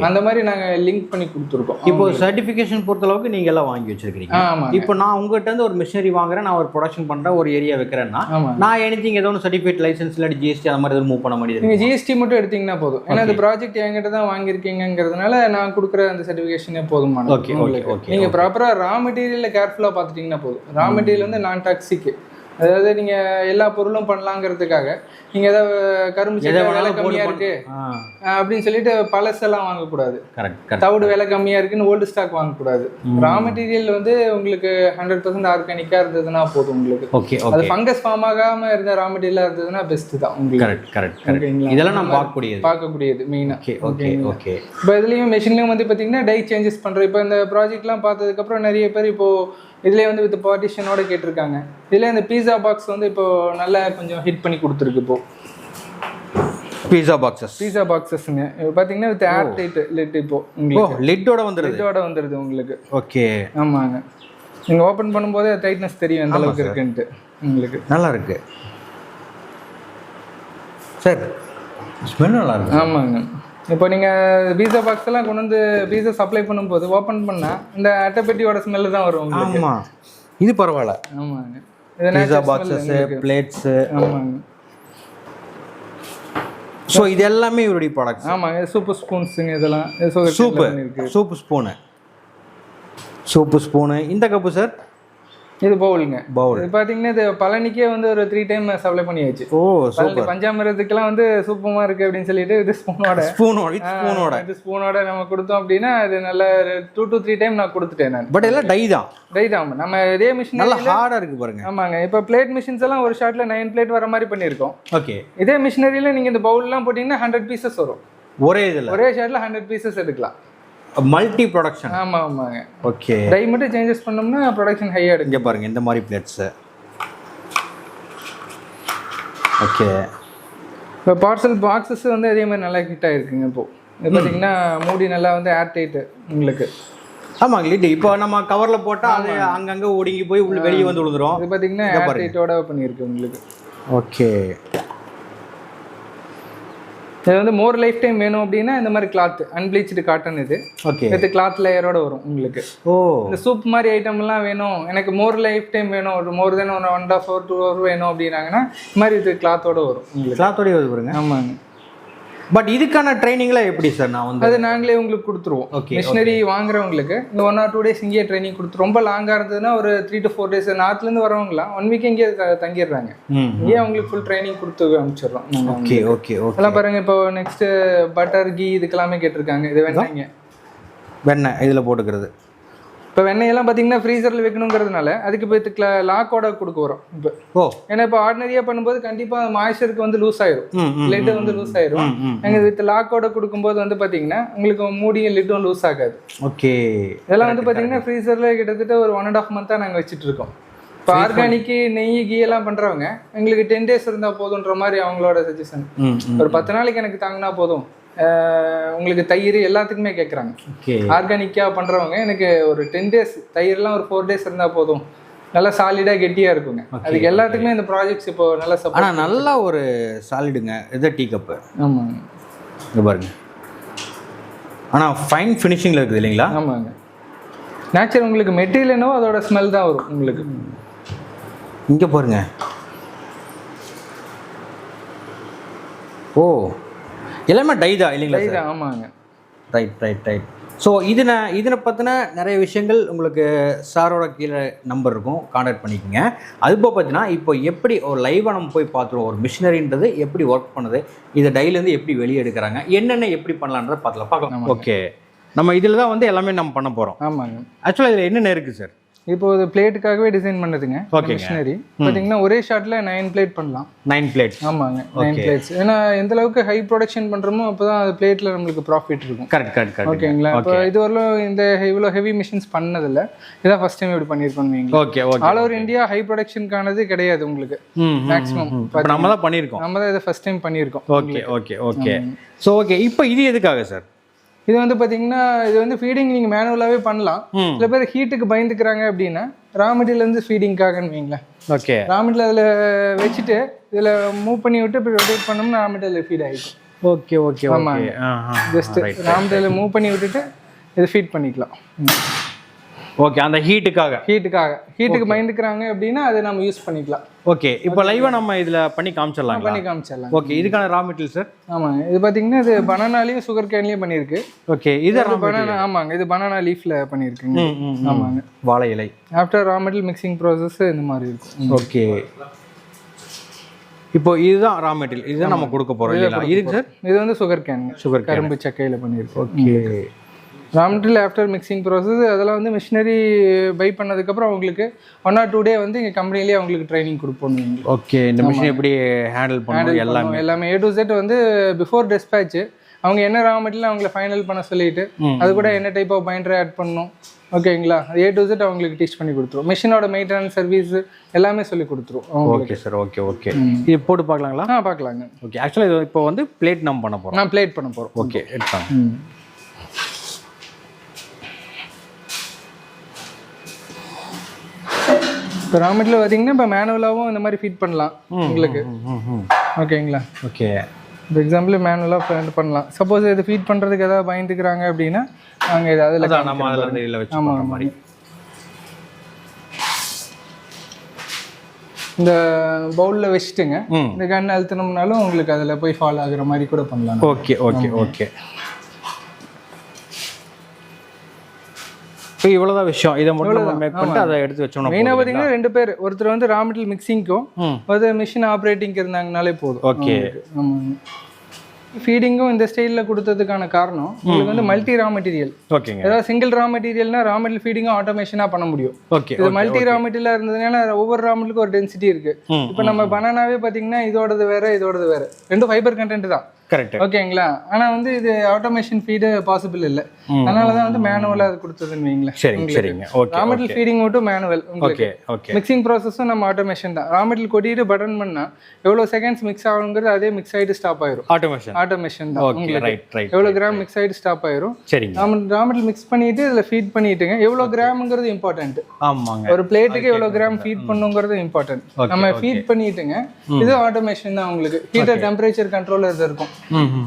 அந்த மாதிரி நாங்க லிங்க் பண்ணி கொடுத்துருக்கோம். இப்போ சர்டிஃபிகேஷன் பொறுத்த அளவுக்கு நீங்க எல்லாம் வாங்கி வச்சிருக்கீங்க. இப்போ நான் உங்ககிட்ட இருந்து ஒரு மிஷினரி வாங்குறேன், நான் ஒரு ப்ரொடக்ஷன் பண்றேன், ஒரு ஏரியா வைக்கிறேன்னா நான் எனிதிங் ஏதோ ஒரு சர்டிஃபிகேட் லைசன்ஸ் இல்லாட்டி ஜிஎஸ்டி அந்த மாதிரி மூவ் பண்ண முடியாது. நீங்க ஜிஎஸ்டி மட்டும் எடுத்தீங்கன்னா போதும். ஏன்னா இந்த ப்ராஜெக்ட் என்கிட்ட தான் வாங்கியிருக்கீங்கிறதுனால நான் கொடுக்குற அந்த சர்டிஃபிகேஷனே போதுமானது. நீங்க ப்ராப்பரா ரா மெட்டீரியல்ல கேர்ஃபுல்லா பாத்துட்டீங்கன்னா போதும். ரா மெட்டீரியல் வந்து நான் டாக்ஸிக், அதாவது நீங்க எல்லா பொருளும் பண்ணலாங்கிறதுக்காக நீங்க ஏதாவது கரும்பு விலை கம்மியா இருக்கு அப்படின்னு சொல்லிட்டு பழசெல்லாம் வாங்கக்கூடாது. தவிடு விலை கம்மியா இருக்குன்னு ஓல்டு ஸ்டாக் வாங்கக்கூடாது. ரா மெட்டீரியல் வந்து உங்களுக்கு 100% ஆர்கானிக்கா இருந்ததுன்னா போதும் உங்களுக்கு. அது ஃபங்கஸ் ஃபார்ம் ஆகாம இருந்த ரா மெட்டீரியலா இருந்ததுன்னா பெஸ்ட் தான் உங்களுக்கு. இதெல்லாம் நான் பார்க்கக்கூடியது மெயினா. இப்போ இதுலயும் மெஷின்லயும் வந்து பாத்தீங்கன்னா டை சேஞ்சஸ் பண்றோம். இப்போ இந்த ப்ராஜெக்ட்லாம் பார்த்ததுக்கு அப்புறம் நிறைய பேர் இப்போ இதுலேயே வந்து வித் பார்ட்டிஷனோட கேட்டிருக்காங்க. இதில் இந்த பீஸா பாக்ஸ் வந்து இப்போ நல்லா கொஞ்சம் ஹிட் பண்ணி கொடுத்துருக்கு. இப்போ பீஸா பாக்ஸஸ்ங்க இப்போ பார்த்தீங்கன்னா வித் ஏர் டைட் லிட், இப்போ உங்களுக்கு லிட்டோட வந்துடுது உங்களுக்கு. ஓகே. ஆமாங்க. நீங்கள் ஓப்பன் பண்ணும்போதே டைட்னஸ் தெரியும் எந்த அளவுக்கு இருக்குன்ட்டு. உங்களுக்கு நல்லா இருக்கு சார், ஸ்மெல் நல்லா இருக்கு. ஆமாங்க. இப்போ நீங்கள் பீஸா பாக்ஸ் எல்லாம் கொண்டு வந்து பீஸா சப்ளை பண்ணும்போது ஓப்பன் பண்ணால் இந்த அட்டைப்பெட்டியோட ஸ்மெல்லு தான் வரும் உங்களுக்கு. ஆமாம், இது பரவாயில்ல. ஆமாங்க. பீஸா பாக்ஸஸ், பிளேட்ஸ். ஆமாங்க. ஸோ இது எல்லாமே இவருடைய ப்ராடக்ட்ஸ். ஆமாங்க. சூப்பர் ஸ்பூன்ஸுங்க இதெல்லாம். Soup spoon. இந்த கப்பு சார், இது பவுலுங்க. இது பார்த்தீங்கன்னா இது பழனிக்கே வந்து ஒரு 3 டைம் சப்ளை பண்ணியாச்சு. சூப்பர். பஞ்சாமிரத்துக்கெல்லாம் வந்து சூப்பமா இருக்கு அப்படின்னு சொல்லிட்டு இது ஸ்பூனோட நம்ம கொடுத்தோம் அப்படின்னா அது நல்ல 2 to 3 டைம் நான் கொடுத்துட்டேன் நான். பட் எல்லாம் டை தான். நம்ம இதே மிஷின் நல்லா ஹார்டா இருக்கு பாருங்க. ஆமாங்க. இப்போ பிளேட் மிஷின்ஸ் எல்லாம் ஒரு ஷாட்ல 9 பிளேட் வர மாதிரி பண்ணியிருக்கோம். ஓகே. இதே மிஷினரியில நீங்க இந்த பவுல்லாம் போட்டீங்கன்னா 100 பீசஸ் வரும். ஒரே ஷாட்ல 100 பீசஸ் எடுக்கலாம். Multi production. ஆமாங்க. ஓகே. டை மட்டும் சேஞ்சஸ் பண்ணோம்னா ப்ரொடக்ஷன் ஹையா எடுங்க. பாருங்க இந்த மாதிரி பிளேட்ஸ். ஓகே. இப்போ பார்சல் பாக்ஸஸ் வந்து அதே மாதிரி நல்லா ஹிட் ஆயிருக்குங்க. இப்போ பார்த்தீங்கன்னா மூடி நல்லா வந்து ஏர் டைட் உங்களுக்கு. ஆமாங்க. லிட் இப்போ நம்ம கவர்ல போட்டா அது அங்கங்க ஒடுங்கி போய் உள்ள வெளியே வந்து விழுந்துரும். இது பார்த்தீங்கன்னா ஏர் டைட்டோட பண்ணியிருக்கு உங்களுக்கு. ஓகே. இது வந்து மோர் லைஃப் டைம் வேணும் அப்படின்னா இந்த மாதிரி கிளாத் அன்பிளீச்டு காட்டன் இது. ஓகே. வித் கிளாத் லேயரோட வரும் உங்களுக்கு. இந்த சூப் மாதிரி ஐட்டம்லாம் வேணும், எனக்கு மோர் லைஃப் டைம் வேணும், ஒரு மோர் தென் 1.5 hour 2 hour வேணும் அப்படின்னாங்கன்னா இந்த மாதிரி இது கிளாத்தோட வரும் உங்களுக்கு. கிளாத்தோடய வருது பாருங்க. ஆமாங்க. பட் இதுக்கான ட்ரைனிங்லாம் எப்படி சார்? நான் வந்து அது நாங்களே உங்களுக்கு கொடுத்துருவோம். மிஷினரி வாங்குறவங்களுக்கு இந்த 1 or 2 days இங்கேயே ட்ரைனிங் கொடுத்துரும். ரொம்ப லாங்காக இருந்ததுன்னா ஒரு 3 to 4 days. நார்த்லேருந்து வரவங்களாம் 1 week இங்கேயே தங்கிடுறாங்க. இங்கேயே அவங்களுக்கு ஃபுல் ட்ரைனிங் கொடுத்து அனுப்பிச்சிடுறோம். ஓகே. அதெல்லாம் பாருங்க. இப்போ நெக்ஸ்ட் பட்டர் கீ இதுக்கெல்லாமே கேட்டிருக்காங்க. இது வெண்ணெய்ங்க. வெண்ணெய் இதில் போட்டுக்கிறது. இப்போ வெண்ணெயெல்லாம் பார்த்தீங்கன்னா ஃப்ரீசரில் வைக்கணுங்கிறதுனால அதுக்கு இப்போ லாக்கோட கொடுக்க வரும் இப்போ. ஏன்னா இப்போ ஆர்டினரியாக பண்ணும்போது கண்டிப்பாக மாய்ச்சருக்கு வந்து லூஸ் ஆயிரும், லிட்டு வந்து லூஸ் ஆயிரும். எங்கள் வித் லாக்கோட கொடுக்கும்போது வந்து பார்த்தீங்கன்னா உங்களுக்கு மூடியும் லிட்டும் லூஸ் ஆகாது. ஓகே. இதெல்லாம் வந்து பார்த்தீங்கன்னா ஃப்ரீசரில் கிட்டத்தட்ட ஒரு 1.5 மந்த்தாக நாங்கள் வச்சுட்டு இருக்கோம். இப்போ ஆர்கானிக்கு நெய் கீ எல்லாம் பண்ணுறவங்க எங்களுக்கு 10 days இருந்தால் போதுன்ற மாதிரி அவங்களோட சஜஷன். ஒரு 10 நாளைக்கு எனக்கு தாங்கினா போதும், உங்களுக்கு தயிர் எல்லாத்துக்குமே கேட்குறாங்க. ஆர்கானிக்காக பண்ணுறவங்க எனக்கு ஒரு 10 days, தயிர்லாம் ஒரு 4 days இருந்தால் போதும், நல்லா சாலிடாக கெட்டியாக இருக்குங்க. அதுக்கு எல்லாத்துக்குமே இந்த ப்ராஜெக்ட்ஸ் இப்போ நல்லா சப்போர்ட். ஆனால் நல்லா ஒரு சாலிடுங்க இது டீ கப்பு. ஆமாங்க, இங்கே பாருங்க. ஆனால் ஃபைன் ஃபினிஷிங்கில் இருக்குது இல்லைங்களா? ஆமாங்க. நேச்சுரல் உங்களுக்கு மெட்டீரியல் என்னவோ அதோட ஸ்மெல் தான் வரும் உங்களுக்கு. இங்கே பாருங்க. ஓ, எல்லாமே டைதா இல்லைங்களா? டைதா, ஆமாங்க. ரைட். ஸோ இதனை பற்றின நிறைய விஷயங்கள் உங்களுக்கு சாரோட கீழே நம்பர் இருக்கும், கான்டாக்ட் பண்ணிக்கோங்க. அதுபோக பார்த்தீங்கன்னா இப்போ எப்படி ஒரு லைவாக நம்ம போய் பார்த்துருவோம், ஒரு மிஷினரின்றது எப்படி ஒர்க் பண்ணுது, இதை டைலேருந்து எப்படி வெளியே எடுக்கிறாங்க, என்னென்ன எப்படி பண்ணலான்றதை பார்க்கலாம். ஓகே, நம்ம இதில் தான் வந்து எல்லாமே நம்ம பண்ண போகிறோம். ஆமாங்க. ஆக்சுவலாக இதில் என்னென்ன இருக்குது சார்? இப்போ ஒரு பிளேட்டுக்காகவே டிசைன் பண்ணதுங்க மிஷினரி. பார்த்தீங்கன்னா ஒரே ஷாட்டில் 9 பிளேட் பண்ணலாம். 9 பிளேட்ஸ்? ஆமாங்க, 9 பிளேட்ஸ். ஏன்னா எந்த அளவுக்கு ஹை ப்ரொடக்ஷன் பண்ணுறோமோ அப்போ தான் அது பிளேட்டில் நம்மளுக்கு ப்ராஃபிட் இருக்கும். கரெக்ட். ஓகேங்களா? இப்போ இதுவரையிலும் இந்த இவ்வளோ ஹெவி மிஷின்ஸ் பண்ணதில்லை, இதான் ஃபர்ஸ்ட் டைம் இப்படி பண்ணியிருக்கோம். Okay. All over India high ப்ரொடக்ஷனுக்கானது கிடையாது உங்களுக்கு மேக்ஸிமம். நம்ம தான் பண்ணியிருக்கோம், நம்ம தான் இதை ஃபர்ஸ்ட் டைம் பண்ணியிருக்கோம். ஓகே. ஸோ ஓகே, இப்போ இது எதுக்காக சார்? இது வந்து பார்த்தீங்கன்னா இது வந்து ஃபீடிங் நீங்கள் மேனுவலாகவே பண்ணலாம். சில பேர் ஹீட்டுக்கு பயந்துக்கிறாங்க அப்படின்னா ரா மெட்டீரியல் வந்து ஃபீடிங்காகன்னு வைங்களேன். ஓகே. ரா மெட்டீரியல் அதில் வச்சுட்டு இதில் மூவ் பண்ணி விட்டு இப்போ ரொட்டேட் பண்ணோம்னா ரா மெட்டீரியல் ஃபீட் ஆகிடும். ஓகே. ஆமாம், ஜஸ்ட் ரா மெட்டீரியல் மூவ் பண்ணி விட்டுட்டு இது ஃபீட் பண்ணிக்கலாம். ஓகே, அந்த ஹீட்டுக்கு பயந்துக்கிறாங்க அப்படின்னா அதை நம்ம யூஸ் பண்ணிக்கலாம். ஓகே, இப்போ லைவா நம்ம இதில் பண்ணி காமிச்சிடலாம். ஓகே, இதுக்கான ரா மெட்டீரியல் சார்? ஆமாங்க, இது பார்த்தீங்கன்னா இது பனானாலையும் சுகர் கேன்லையும் பண்ணியிருக்கு. ஓகே, இது பனானா. ஆமாங்க, இது பனானா லீஃப்ல பண்ணியிருக்குங்க. ஆமாங்க, வாழை இலை. After raw material mixing process இந்த மாதிரி இருக்கும். ஓகே, இப்போ இதுதான் ரா மெட்டீரியல், இதுதான் நம்ம கொடுக்க போகிறோம் இல்லைங்களா? இதுக்கு சார் இது வந்து சுகர் கேன், கரும்பு சக்கையில் பண்ணியிருக்கோம். Okay. Raw material after mixing process அதெல்லாம் வந்து மிஷினரி பை பண்ணதுக்கப்புறம் அவங்களுக்கு 1 or 2 day வந்து இங்கே கம்பெனிலேயே அவங்களுக்கு ட்ரைனிங் கொடுப்போம். ஓகே, இந்த மிஷின் எப்படி ஹேண்டில் பண்ணணும் எல்லாமே A to Z வந்து பிஃபோர் டிஸ்பேட்ச் அவங்க என்ன ரா மெட்டீரியல் அவங்கள ஃபைனல் பண்ண சொல்லிட்டு அது கூட என்ன டைப் ஆஃப் பைண்டர் ஆட் பண்ணணும். ஓகேங்களா? A to Z அவங்களுக்கு டீச் பண்ணி கொடுத்துருவோம். மிஷினோட மெயின்டெனன்ஸ் சர்வீஸ் எல்லாமே சொல்லி கொடுத்துருவோம். Okay sir, okay. இது போட்டு பார்க்கலாங்களா? பார்க்கலாங்க. ஓகே, ஆக்சுவலாக இது இப்போ வந்து பிளேட் நம்ம பண்ண போகிறோம். நான் பிளேட் பண்ண போகிறோம். ஓகே, எடுத்தாங்க. இப்போ ரா மெட்டீரியல் பார்த்தீங்கன்னா இப்போ மேனுவலாகவும் இந்த மாதிரி ஃபீட் பண்ணலாம் உங்களுக்கு. ஓகேங்களா? ஓகே, இப்போ எக்ஸாம்பிள் மேனுவலாக பண்ணலாம். சப்போஸ் இது ஃபீட் பண்ணுறதுக்கு எதாவது பயந்துக்கிறாங்க அப்படின்னா நாங்கள் இது அதில் நம்ம அதில் இதில் வச்சு ஆமாம் மாதிரி இந்த பவுலில் வச்சுட்டுங்க இந்த கன் அழுத்தினோம்னாலும் உங்களுக்கு அதில் போய் ஃபால் ஆகுற மாதிரி கூட பண்ணலாம். ஓகே. இப்போ இவ்வளோதான் விஷயம், இதை மட்டும் மேக் பண்ணிட்டு அதை எடுத்து வச்சோம்னா மெயினாக பார்த்தீங்கன்னா 2 பேர், ஒருத்தர் வந்து ரா மெட்டீரியல் மிக்சிங்க்கும் ஒரு மிஷின் ஆப்ரேட்டிங்க்கு இருந்தாங்கனாலே போதும். ஓகே. ஃபீடிங்கும் இந்த ஸ்டைலில் கொடுத்ததுக்கான காரணம் உங்களுக்கு வந்து மல்டி ரா மெட்டீரியல். ஓகேங்க. ஏதாவது சிங்கிள் ரா மெட்டீரியல்னா ரா மெட்டீரியல் ஃபீடிங்கும் ஆட்டோமேஷனாக பண்ண முடியும். ஓகே. இது மல்டி ரா மெட்டீரியலாக இருந்ததுனால ஒவ்வொரு ரா மெட்டீரியலுக்கு ஒரு டென்சிட்டி இருக்கு. இப்போ நம்ம பனானாவே பார்த்தீங்கன்னா இதோடது வேற இதோடது வேற, 2 ஃபைபர் கண்டென்ட் தான். கரெக்ட். ஓகேங்களா? ஆனால் வந்து இது ஆட்டோமேஷன் ஃபீடு பாசிபிள் இல்லை, அதனால தான் வந்து மேனுவலாக அது கொடுத்ததுன்னு வைங்களேன். சரிங்க. ஓகே. ரா மெட்டீரியல் ஃபீடிங் மட்டும் மேனுவல் உங்களுக்கு. ஓகே. மிக்சிங் ப்ராசஸும் நம்ம ஆட்டோமேஷன் தான். ரா மெட்டீரியல் கொட்டிட்டு பட்டன் பண்ணால் எவ்வளோ செகண்ட்ஸ் மிக்ஸ் ஆகுங்கிறது அதே மிக்ஸ் ஆகிட்டு ஸ்டாப் ஆயிரும். ஆட்டோமேஷன் தான். Okay, right. எவ்வளோ கிராம் மிக்ஸ் ஆகிட்டு ஸ்டாப் ஆயிரும். சரிங்க. ரா மெட்டீரியல் மிக்ஸ் பண்ணிட்டு இதில் ஃபீட் பண்ணிட்டுங்க எவ்வளோ கிராம்ங்கிறது இம்பார்ட்டன்ட். ஆமாங்க, ஒரு பிளேட்டுக்கு எவ்வளோ கிராம் ஃபீட் பண்ணுங்கிறது இம்பார்ட்டன்ட். நம்ம ஃபீட் பண்ணிட்டுங்க இது ஆட்டோமேஷன் தான். உங்களுக்கு ஹீட்டர் டெம்பரேச்சர் கண்ட்ரோல் இது இருக்கும்.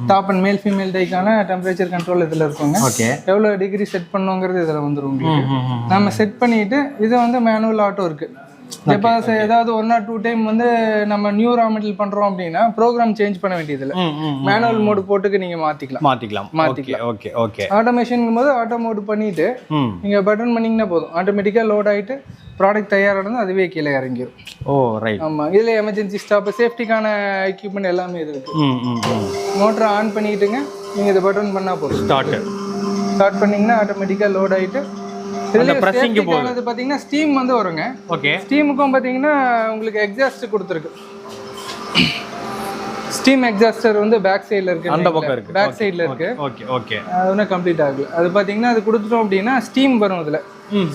டாப் அண்ட் மேல் ஃபீமேல் டைக்கான டெம்பரேச்சர் கண்ட்ரோல் இதில் இருக்குங்க. எவ்வளோ டிகிரி செட் பண்ணுங்கிறது இதில் வந்துடும் உங்களுக்கு. நம்ம செட் பண்ணிட்டு இது வந்து மேனுவல் ஆட்டோ இருக்கு. இப்போ ஏதாவது 1 or 2 டைம் வந்து நம்ம நியூ ரா மெட்டீரியல் பண்றோம் அப்படின்னா ப்ரோக்ராம் சேஞ்ச் பண்ண வேண்டியதில்லை, மேனுவல் மோடு போட்டுக்கு நீங்க மாத்திக்கலாம். ஓகே. ஆட்டோமேஷன் போது ஆட்டோ மோடு பண்ணிட்டு நீங்க பட்டன் பண்ணீங்கன்னா போதும், ஆட்டோமேட்டிக்கா லோட் ஆயிட்டு ப்ராடக்ட் தயாரானது அதுவே கீழே இறங்கிடும். ரைட். ஆமா, இதுல எமர்ஜென்சி ஸ்டாப் சேஃப்டிக்கான எக்யூப்மெண்ட் எல்லாமே இருக்கு. மோட்டரை ஆன் பண்ணிட்டுங்க நீங்க இதை பட்டன் பண்ணா போதும், ஸ்டார்ட் பண்ணீங்கன்னா ஆட்டோமேட்டிக்கா லோட் ஆயிட்டு இதுல பிரஷிங் போகுது பாத்தீங்கன்னா ஸ்டீம் வந்து வருங்க. ஓகே. ஸ்டீமுக்கும் பாத்தீங்கன்னா உங்களுக்கு எக்ஸாஸ்ட் கொடுத்துருக்கு. ஸ்டீம் எக்ஸாஸ்டர் வந்து பேக் சைடுல இருக்கு. அந்த பக்கம் இருக்கு. பேக் சைடுல இருக்கு. Okay okay. அது இன்னும் கம்ப்ளீட் ஆகல. அது பாத்தீங்கன்னா அது கொடுத்துட்டோம் அப்படின்னா ஸ்டீம் வரும். இதுல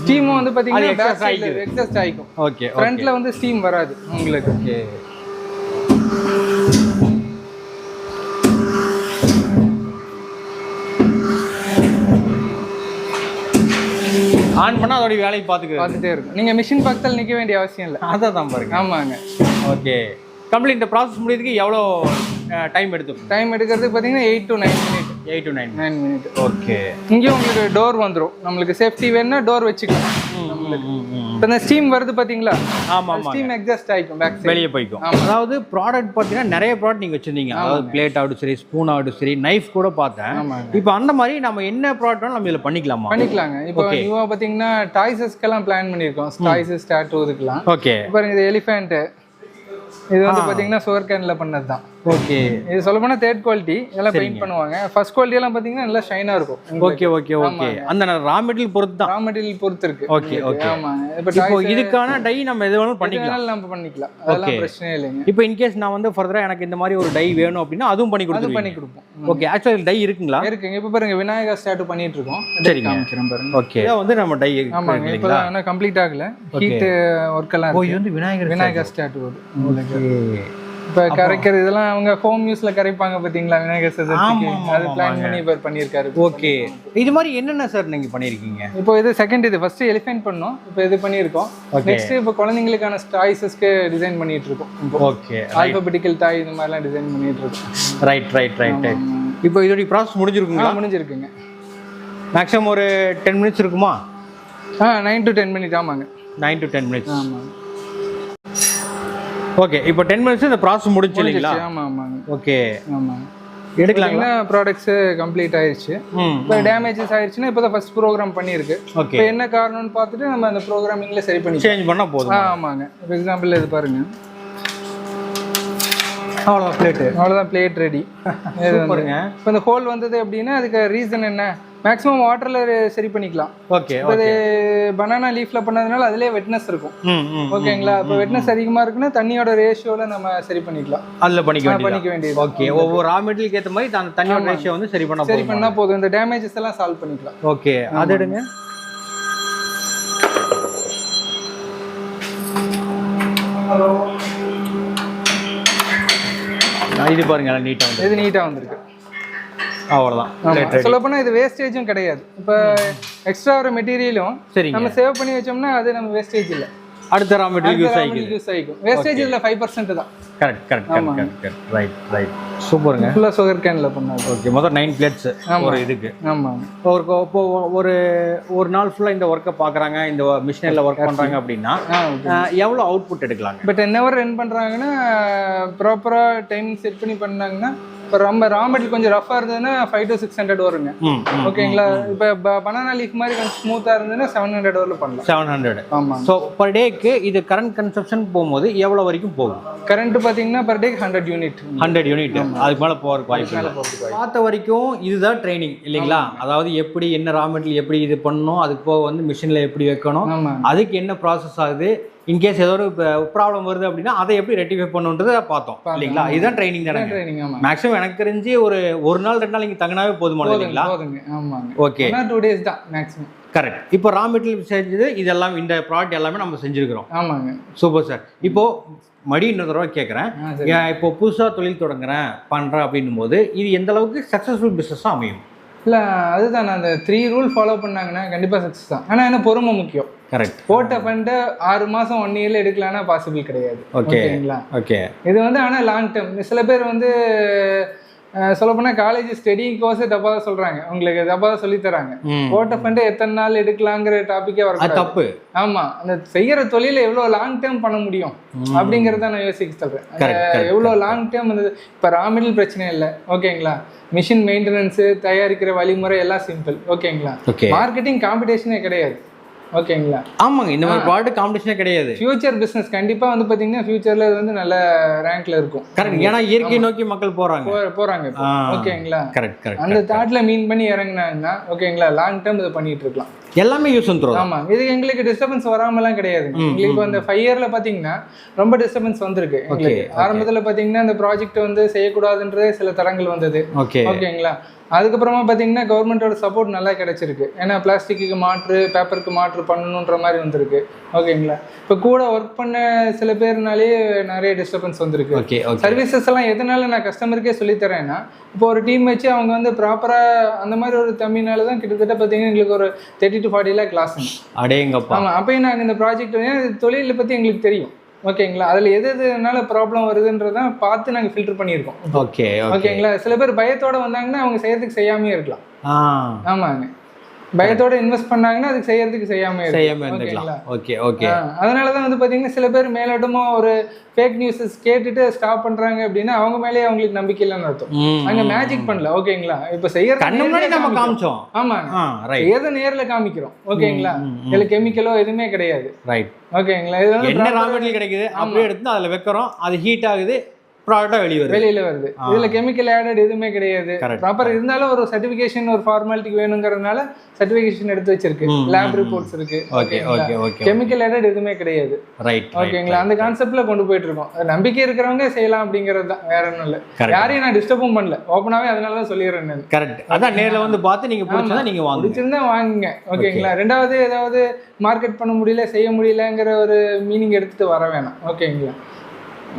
ஸ்டீமும் வந்து பாத்தீங்கன்னா பேக் சைடுல எக்ஸாஸ்ட் ஆயிக்கும். ஓகே. ஃப்ரண்ட்ல வந்து ஸ்டீம் வராது உங்களுக்கு. ஓகே. ஆன் பண்ணா அதோட வேலையை பார்த்துட்டே இருக்கும். நீங்க மிஷின் பக்கத்துல நிக்க வேண்டிய அவசியம் இல்லை. அதான் பாருங்க. ஆமாங்க. ஓகே. கம்ப்ளீட் இந்த ப்ராசஸ் முடியறதுக்கு எவ்வளோ டைம் எடுத்துக்கும்? டைம் எடுக்கிறதுக்கு பார்த்தீங்கன்னா 8 to 9 minute. 8 to 9 minute. Okay. இங்கே உங்களுக்கு டோர் வந்துடும். நம்மளுக்கு சேஃப்டி வேணும்னா டோர் வச்சுக்கலாம். இப்போ இந்த ஸ்டீம் வருது பார்த்தீங்களா? ஆமாம். ஸ்டீம் எக்ஸாஸ்ட் ஆகிக்கும் பேக் சைடு. வெளியே போய்க்கும். அதாவது ப்ராடக்ட் பார்த்தீங்கன்னா நிறைய ப்ராடக்ட் நீங்கள் வச்சுருந்தீங்க. அதாவது பிளேட் ஆகட்டும் சரி, ஸ்பூன் ஆகட்டும் சரி, நைஃப் கூட பார்த்தேன். இப்போ அந்த மாதிரி நம்ம என்ன ப்ராடக்ட் நம்ம இதில் பண்ணிக்கலாமா? பண்ணிக்கலாங்க. இப்போ நியூவாக பார்த்தீங்கன்னா டாய்ஸஸ்க்கெல்லாம் பிளான் பண்ணியிருக்கோம். டாய்ஸஸ் டாட்டூ இதுக்கெல்லாம். ஓகே. இப்போ இது எலிஃபென்ட், இது வந்து பாத்தீங்கன்னா சுகர் கேன்ல பண்ணது தான். ஓகே. இது சொல்ல போனா தேர்ட் குவாலிட்டி இதெல்லாம் பெயிண்ட் பண்ணுவாங்க. ஃபர்ஸ்ட் குவாலிட்டி எல்லாம் பாத்தீங்கன்னா நல்லா ஷைனா இருக்கும். Okay okay okay. அந்த ரா மெட்டீரியல் பொறுத்து தான். ரா மெட்டீரியல் பொறுத்து இருக்கு. Okay okay. ஆமாங்க. இப்போ இதுக்கான டை நம்ம எது வேணாலும் பண்ணிக்கலாம். நம்ம பண்ணிக்கலாம். அதெல்லாம் பிரச்சனை இல்லைங்க. இப்போ இன் கேஸ் நான் வந்து ஃபர்தரா எனக்கு இந்த மாதிரி ஒரு டை வேணும் அப்படின்னா அதுவும் பண்ணி கொடுப்போம். ஓகே. ஆக்சுவலி டை இருக்குங்களா? இருக்குங்க. இப்போ பாருங்க விநாயகர் ஸ்டாட்டு பண்ணிட்டு இருக்கோம். சரிங்க. காமிக்கிறேன் பாருங்க. ஓகே. இத வந்து நம்ம டை ஆமாங்க. இப்போ என்ன கம்ப்ளீட் ஆகல. ஹீட் வொர்க் எல்லாம் இது வந்து விநாயகர் ஸ்டாட்டு வருது. ஓகே. இப்போ கரைக்கிறது இதெல்லாம் அவங்க ஹோம் யூஸ்ல கரைப்பாங்க பாத்தீங்களா விநாயகர் சதுர்த்திக்கு. அது பிளான் பண்ணி இப்போ பண்ணியிருக்காரு. ஓகே. இது மாதிரி என்னென்ன சார் நீங்க பண்ணிருக்கீங்க? இப்போ இது செகண்ட், இது ஃபர்ஸ்ட் எலிஃபென்ட் பண்ணோம். இப்போ இது பண்ணியிருக்கோம். நெக்ஸ்ட் இப்போ குழந்தைங்களுக்கான டாய்ஸஸ்க்கு டிசைன் பண்ணிட்டு இருக்கோம். ஓகே. ஆல்பபெட்டிக்கல் டாய் இந்த மாதிரிலாம் டிசைன் பண்ணிட்டு இருக்கோம். Right right right right. இப்போ இதோட ப்ராசஸ் முடிஞ்சிருக்குங்களா? முடிஞ்சிருக்குங்க. மேக்ஸிமம் ஒரு 10 மினிட்ஸ் இருக்குமா? 9 to 10 மினிட். ஆமாங்க. 9 to 10 மினிட்ஸ். ஆமாங்க. ஓகே. இப்போ 10 மினிட்ஸ் இந்த ப்ராசஸ் முடிஞ்சு இல்லைங்களா? ஆமா ஆமாங்க. ஓகே. ஆமாங்க. எடுக்கலாங்களா? ப்ராடக்ட்ஸ் கம்ப்ளீட் ஆயிடுச்சு. இப்போ டேமேஜஸ் ஆயிடுச்சுன்னா இப்போ தான் ஃபர்ஸ்ட் ப்ரோக்ராம் பண்ணியிருக்கு. இப்போ என்ன காரணம்னு பார்த்துட்டு நம்ம அந்த ப்ரோக்ராமிங்ல சரி பண்ணி சேஞ்ச் பண்ணா போதும். ஆமாங்க. ஃபார் எக்ஸாம்பிள் இது பாருங்க. அவ்வளோதான் பிளேட். அவ்வளோதான் பிளேட் ரெடி. பாருங்க. இப்போ இந்த ஹோல் வந்தது அப்படின்னா அதுக்கு ரீசன் என்ன? மேக்ஸிமம் வாட்டர்ல சரி பண்ணிக்கலாம். ஓகே. இது பனானா லீஃப்ல பண்ணதுனால அதுலயே வெட்னஸ் இருக்கும். ஓகேங்களா? இப்போ வெட்னஸ் அதிகமா இருக்குன்னா தண்ணியோட ரேஷியோல நம்ம சரி பண்ணிக்கலாம். அதுல பண்ணிக்க வேண்டியது. ஓகே. ஒவ்வொரு ரா மெட்டீரியலுக்கு ஏத்த மாதிரி அந்த தண்ணியோட ரேஷியோ வந்து சரி பண்ணா போதும். இந்த டேமேஜஸ் எல்லாம் சால்வ் பண்ணிக்கலாம். ஓகே. அது எடுங்க. இது பாருங்க நீட்டா வந்து. இது நீட்டா வந்திருக்கு. அவ்வளவுதான். சொல்ல போனா இது வேஸ்டேஜும் கிடையாது. இப்போ எக்ஸ்ட்ரா ஒரு மெட்டீரியலும் நம்ம சேவ் பண்ணி வச்சோம்னா அது நம்ம வேஸ்டேஜ் இல்ல. அடுத்த ரா மெட்டீரியல் யூஸ் ஆயிக்கும். வேஸ்டேஜ் இதுல 5% தான். Correct correct correct. Right right. சூப்பர்ங்க. ஃபுல்லா சுகர் கேன்ல பண்ணாது. ஓகே. மொத்தம் 9 பிளேட்ஸ் ஒரு இதுக்கு. ஆமாங்க. ஒரு நாள் ஃபுல்லா இந்த வர்க்க பாக்குறாங்க, இந்த மிஷினரில வர்க் பண்றாங்க அப்படின்னா எவ்வளவு அவுட்புட் எடுக்கலாங்க? பட் 10 hour ரன் பண்றாங்கன்னா ப்ராப்பரா டைம் செட் பண்ணி பண்ணாங்கன்னா இப்போ ரொம்ப ரா மெட்டீரியல் கொஞ்சம் ரஃபா இருந்ததுன்னா 500 to 600 வருங்க. ஓகேங்களா? இப்போ பனானா லீஃப் மாதிரி கொஞ்சம் ஸ்மூத்தா இருந்ததுன்னா 700 வரல பண்ணலாம். 700. ஆமா. ஸோ பர் டேக்கு இது கரண்ட் கன்சப்ஷன் போகும்போது எவ்வளவு வரைக்கும் போகும்? கரண்ட் பாத்தீங்கன்னா பர் டேக்கு 100 யூனிட். 100 யூனிட். அதுக்கு மேல போறதுக்கு வாய்ப்பு இல்லை. பார்த்த வரைக்கும் இதுதான் ட்ரைனிங் இல்லைங்களா? அதாவது எப்படி என்ன ரா மெட்டீரியல் எப்படி இது பண்ணணும், அதுக்கு போக வந்து மிஷின்ல எப்படி வைக்கணும், அதுக்கு என்ன ப்ராசஸ் ஆகுது, இன்கேஸ் ஏதோ ஒரு ப்ராப்ளம் வருது அப்படின்னா அதை எப்படி ரெக்டிஃபை பண்ணுன்றதை பார்த்தோம் இல்லைங்களா? இதுதான் ட்ரைனிங் தானே. மேக்ஸிமம் எனக்கு தெரிஞ்சு ஒரு நாள் 2 நாள் இங்கே தங்கினாவே போதுமான இல்லைங்களா? ஓகே. 2 days தான் மேக்ஸிமம். கரெக்ட். இப்போ ரா மெட்டீரியல் செஞ்சது இதெல்லாம் இந்த ப்ராடக்ட் எல்லாமே நம்ம செஞ்சுருக்கிறோம். ஆமாங்க. Super sir. இப்போ மடி இன்னொரு தடவை கேட்குறேன். இப்போ புதுசாக தொழில் பண்ணுறேன் அப்படின்னும் போது இது எந்த அளவுக்கு சக்ஸஸ்ஃபுல் பிஸ்னஸாக அமையும்? இல்லை அதுதான் அந்த 3 ரூல் ஃபாலோ பண்ணாங்கன்னா கண்டிப்பாக சக்ஸஸ் தான். ஆனால் என்ன பொறுமை முக்கியம். கரெக்ட். போட்ட பண்ணிட்டு 6 மாதம் 1 yearல எடுக்கலாம்னா பாசிபிள் கிடையாது. ஓகேங்களா? ஓகே. இது வந்து ஆனால் லாங் டேர்ம். சில பேர் வந்து சொல்லப்போனால் காலேஜ் ஸ்டடி கோர்ஸே தப்பாக தான் சொல்கிறாங்க. உங்களுக்கு தப்பாக தான் சொல்லித்தராங்க. போட்ட பண்ணிட்டு எத்தனை நாள் எடுக்கலாங்கிற டாப்பிக்கே வர தப்பு. ஆமாம். அந்த செய்கிற தொழில எவ்வளோ லாங் டேர்ம் பண்ண முடியும் அப்படிங்கிறத நான் யோசிக்க சொல்கிறேன். எவ்வளோ லாங் டேர்ம் வந்து இப்போ ரா மெட்டீரியல் பிரச்சனை இல்லை. ஓகேங்களா? மிஷின் மெயின்டெனன்ஸு, தயாரிக்கிற வழிமுறை எல்லாம் சிம்பிள். ஓகேங்களா? மார்க்கெட்டிங் காம்படிஷனே கிடையாது. ஓகேங்களா? ஆமாங்க. இந்த மாதிரி ப்ராடக்ட் காம்படிஷனே கிடையாது. ஃபியூச்சர் பிசினஸ் கண்டிப்பா வந்து பாத்தீங்கன்னா ஃபியூச்சர்ல இது வந்து நல்ல ரேங்க்ல இருக்கும். கரெக்ட். ஏன்னா இயற்கை நோக்கி மக்கள் போறாங்க. ஓகேங்களா? Correct correct. அந்த தாட்ல மீன் பண்ணி இறங்கினாங்கன்னா ஓகேங்களா லாங் டேர்ம் இதை பண்ணிட்டு இருக்கலாம். எல்லாமே யூஸ் அண்ட் த்ரோ. ஆமா, இது எங்களுக்கு டிஸ்டர்பன்ஸ் வராமலாம் கிடையாது. எங்களுக்கு இப்போ அந்த 5 இயர்ல பாத்தீங்கன்னா ரொம்ப டிஸ்டர்பன்ஸ் வந்திருக்கு எங்களுக்கு. ஆரம்பத்துல பாத்தீங்கன்னா இந்த ப்ராஜெக்ட் வந்து செய்யக்கூடாதுன்றதே சில தடங்கள் வந்தது. ஓகேங்களா. அதுக்கப்புறமா பார்த்தீங்கன்னா கவர்மெண்ட்டோட சப்போர்ட் நல்லா கிடைச்சிருக்கு. ஏன்னா பிளாஸ்டிக்கு மாற்று, பேப்பருக்கு மாற்று பண்ணணுன்ற மாதிரி வந்திருக்கு. ஓகேங்களா. இப்போ கூட ஒர்க் பண்ண சில பேர்னாலே நிறைய டிஸ்டர்பன்ஸ் வந்திருக்கு. சர்வீசஸ் எல்லாம் எதனால நான் கஸ்டமருக்கே சொல்லித்தரேன்னா, இப்போ ஒரு டீம் வச்சு அவங்க வந்து ப்ராப்பராக அந்த மாதிரி ஒரு தம்பினால தான் கிட்டத்தட்ட பார்த்தீங்கன்னா எங்களுக்கு ஒரு 30 to 40 lakh லாஸ். அடேங்கப்பா. ஆமாம், அப்போயும் நாங்கள் இந்த ப்ராஜெக்ட் வந்து தொழிலை பற்றி எங்களுக்கு தெரியும். ஓகேங்களா. அதில் எதுனால ப்ராப்ளம் வருதுன்றதான் பார்த்து நாங்கள் ஃபில்டர் பண்ணியிருக்கோம். ஓகேங்களா. சில பேர் பயத்தோட வந்தாங்கன்னா அவங்க செய்யறதுக்கு செய்யாமே இருக்கலாம். ஆமாங்க, பயத்தோட இன்வெஸ்ட் பண்ணாங்கன்னா அதுக்கு செய்யறதுக்கு செய்யாம இருக்கலாம். அதனாலதான் வந்து பாத்தீங்கன்னா சில பேர் மேலோட்டமா ஒரு ஃபேக் நியூஸஸ் கேட்டுட்டு ஸ்டாப் பண்றாங்க அப்படின்னா அவங்க மேலேயே அவங்களுக்கு நம்பிக்கை இல்லைன்னு அர்த்தம். அங்க மேஜிக் பண்ணல. ஓகேங்களா. இப்ப செய்யறது நம்ம காமிச்சோம். ஆமாங்க, செய்யறத நேர்ல காமிக்கிறோம். ஓகேங்களா. இதுல கெமிக்கலோ எதுவுமே கிடையாது. ஓகேங்களா. இது வந்து கிடைக்குது, அப்படியே எடுத்து அதுல வைக்கிறோம், அது ஹீட் ஆகுது, வெளியில வருது. இதுல கெமிக்கல் ஆடட் எதுவுமே கிடையாது. ப்ராப்பர் இருந்தாலும் ஒரு சர்டிபிகேஷன், ஒரு ஃபார்மாலிட்டிக்கு வேணுங்கிறதுனால சர்டிபிகேஷன் எடுத்து வச்சிருக்கு, லேப் ரிப்போர்ட்ஸ் இருக்கு. கெமிக்கல் ஆடட் எதுவுமே கிடையாது. ஓகேங்களா. அந்த கான்செப்ட்ல கொண்டு போயிட்டு இருக்கோம். நம்பிக்கை இருக்கிறவங்க செய்யலாம் அப்படிங்கிறது தான், வேற ஒன்றும் இல்லை. யாரையும் நான் டிஸ்டர்பும் பண்ணல, ஓப்பனாவே அதனால சொல்லிடுறேன். கரெக்ட். அதான் நேர்ல வந்து பார்த்து நீங்க பிடிச்சிருந்தா வாங்குங்க. ஓகேங்களா. ரெண்டாவது ஏதாவது மார்க்கெட் பண்ண முடியல, செய்ய முடியலங்கிற ஒரு மீனிங் எடுத்துட்டு வர வேணாம். ஓகேங்களா.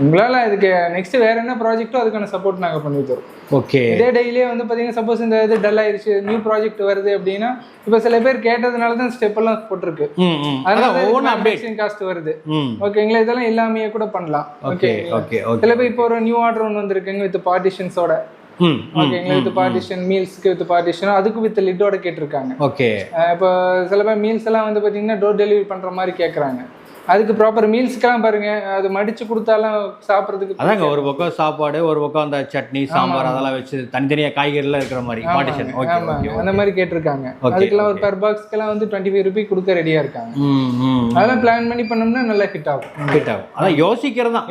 உங்களால் அதுக்கு நெக்ஸ்ட் வேற என்ன ப்ராஜெக்டோ அதுக்கான சப்போர்ட் நாங்கள் பண்ணி தரோம். இதே டெய்லியே வந்து பார்த்தீங்கன்னா சப்போஸ் இந்த இது டல் ஆயிடுச்சு, நியூ ப்ராஜெக்ட் வருது அப்படின்னா இப்போ சில பேர் கேட்டதுனால தான் ஸ்டெப் எல்லாம் போட்டிருக்கு. அதனால அப்டேஷன் காஸ்ட் வருது. ஓகேங்களா. இதெல்லாம் எல்லாமே கூட பண்ணலாம். ஓகே. சில பேர் இப்போ ஒரு நியூ ஆர்டர் ஒன்று வந்திருக்குங்க வித் பார்ட்டிஷன்ஸோட. ஓகேங்களா. வித் பார்ட்டிஷன், மீல்ஸ்க்கு வித் பார்ட்டிஷன், அதுக்கு வித் லிட்டோட கேட்டிருக்காங்க. இப்போ சில பேர் மீல்ஸ் எல்லாம் வந்து பார்த்தீங்கன்னா டோர் டெலிவரி பண்ற மாதிரி கேட்குறாங்க. அதுக்கு ப்ராப்பர் மீல்ஸ்க்கெல்லாம் பாருங்க, அது மடிச்சு கொடுத்தாலும் சாப்பிட்றதுக்கு அதாங்க ஒரு பக்கம் சாப்பாடு, ஒரு பக்கம் அந்த சட்னி சாம்பார் அதெல்லாம் வச்சு தனித்தனியா காய்கறிலாம் இருக்கிற மாதிரி பார்ட்டிஷன். அந்த மாதிரி கேட்டிருக்காங்க. அதுக்கெல்லாம் ஒரு பெர் பாக்ஸ்க்கெல்லாம் வந்து 25 ரூபாய் கொடுக்க ரெடியா இருக்காங்க. அதெல்லாம் பிளான் பண்ணி பண்ணோம்னா நல்லா ஹிட் ஆகும். அதான் யோசிக்கிறது தான்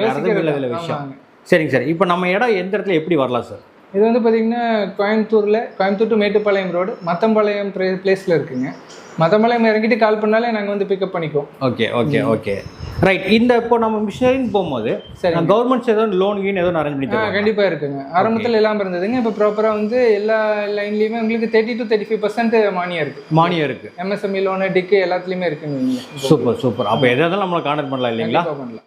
விஷயம். சரிங்க சார். இப்போ நம்ம இடம் எந்த இடத்துல எப்படி வரலாம் சார்? இது வந்து பார்த்தீங்கன்னா கோயம்புத்தூர் டு மேட்டுப்பாளையம் ரோடு மத்தம்பாளையம் பிளேஸில் இருக்குங்க. மத்தம்பாளையம் இறங்கிட்டு கால் பண்ணாலே நாங்கள் வந்து பிக்கப் பண்ணிக்குவோம். Okay right. இந்த இப்போ நம்ம மிஷினரின்னு போகும்போது சரி கவர்மெண்ட்ஸ் ஏதோ லோன் கீன் ஏதோ அரேஞ்ச் பண்ணி கண்டிப்பாக இருக்குங்க. ஆரம்பத்தில் எல்லாம் இருந்ததுங்க. இப்போ ப்ராப்பராக வந்து எல்லா லைன்லேயுமே உங்களுக்கு 30 to 35% மானியம் இருக்குது. MSME லோனு, டிக்கு எல்லாத்துலேயுமே இருக்குங்க. சூப்பர். அப்போ எதாவது நம்மளை கான்டாக்ட் பண்ணலாம் இல்லைங்களா? பண்ணலாம்.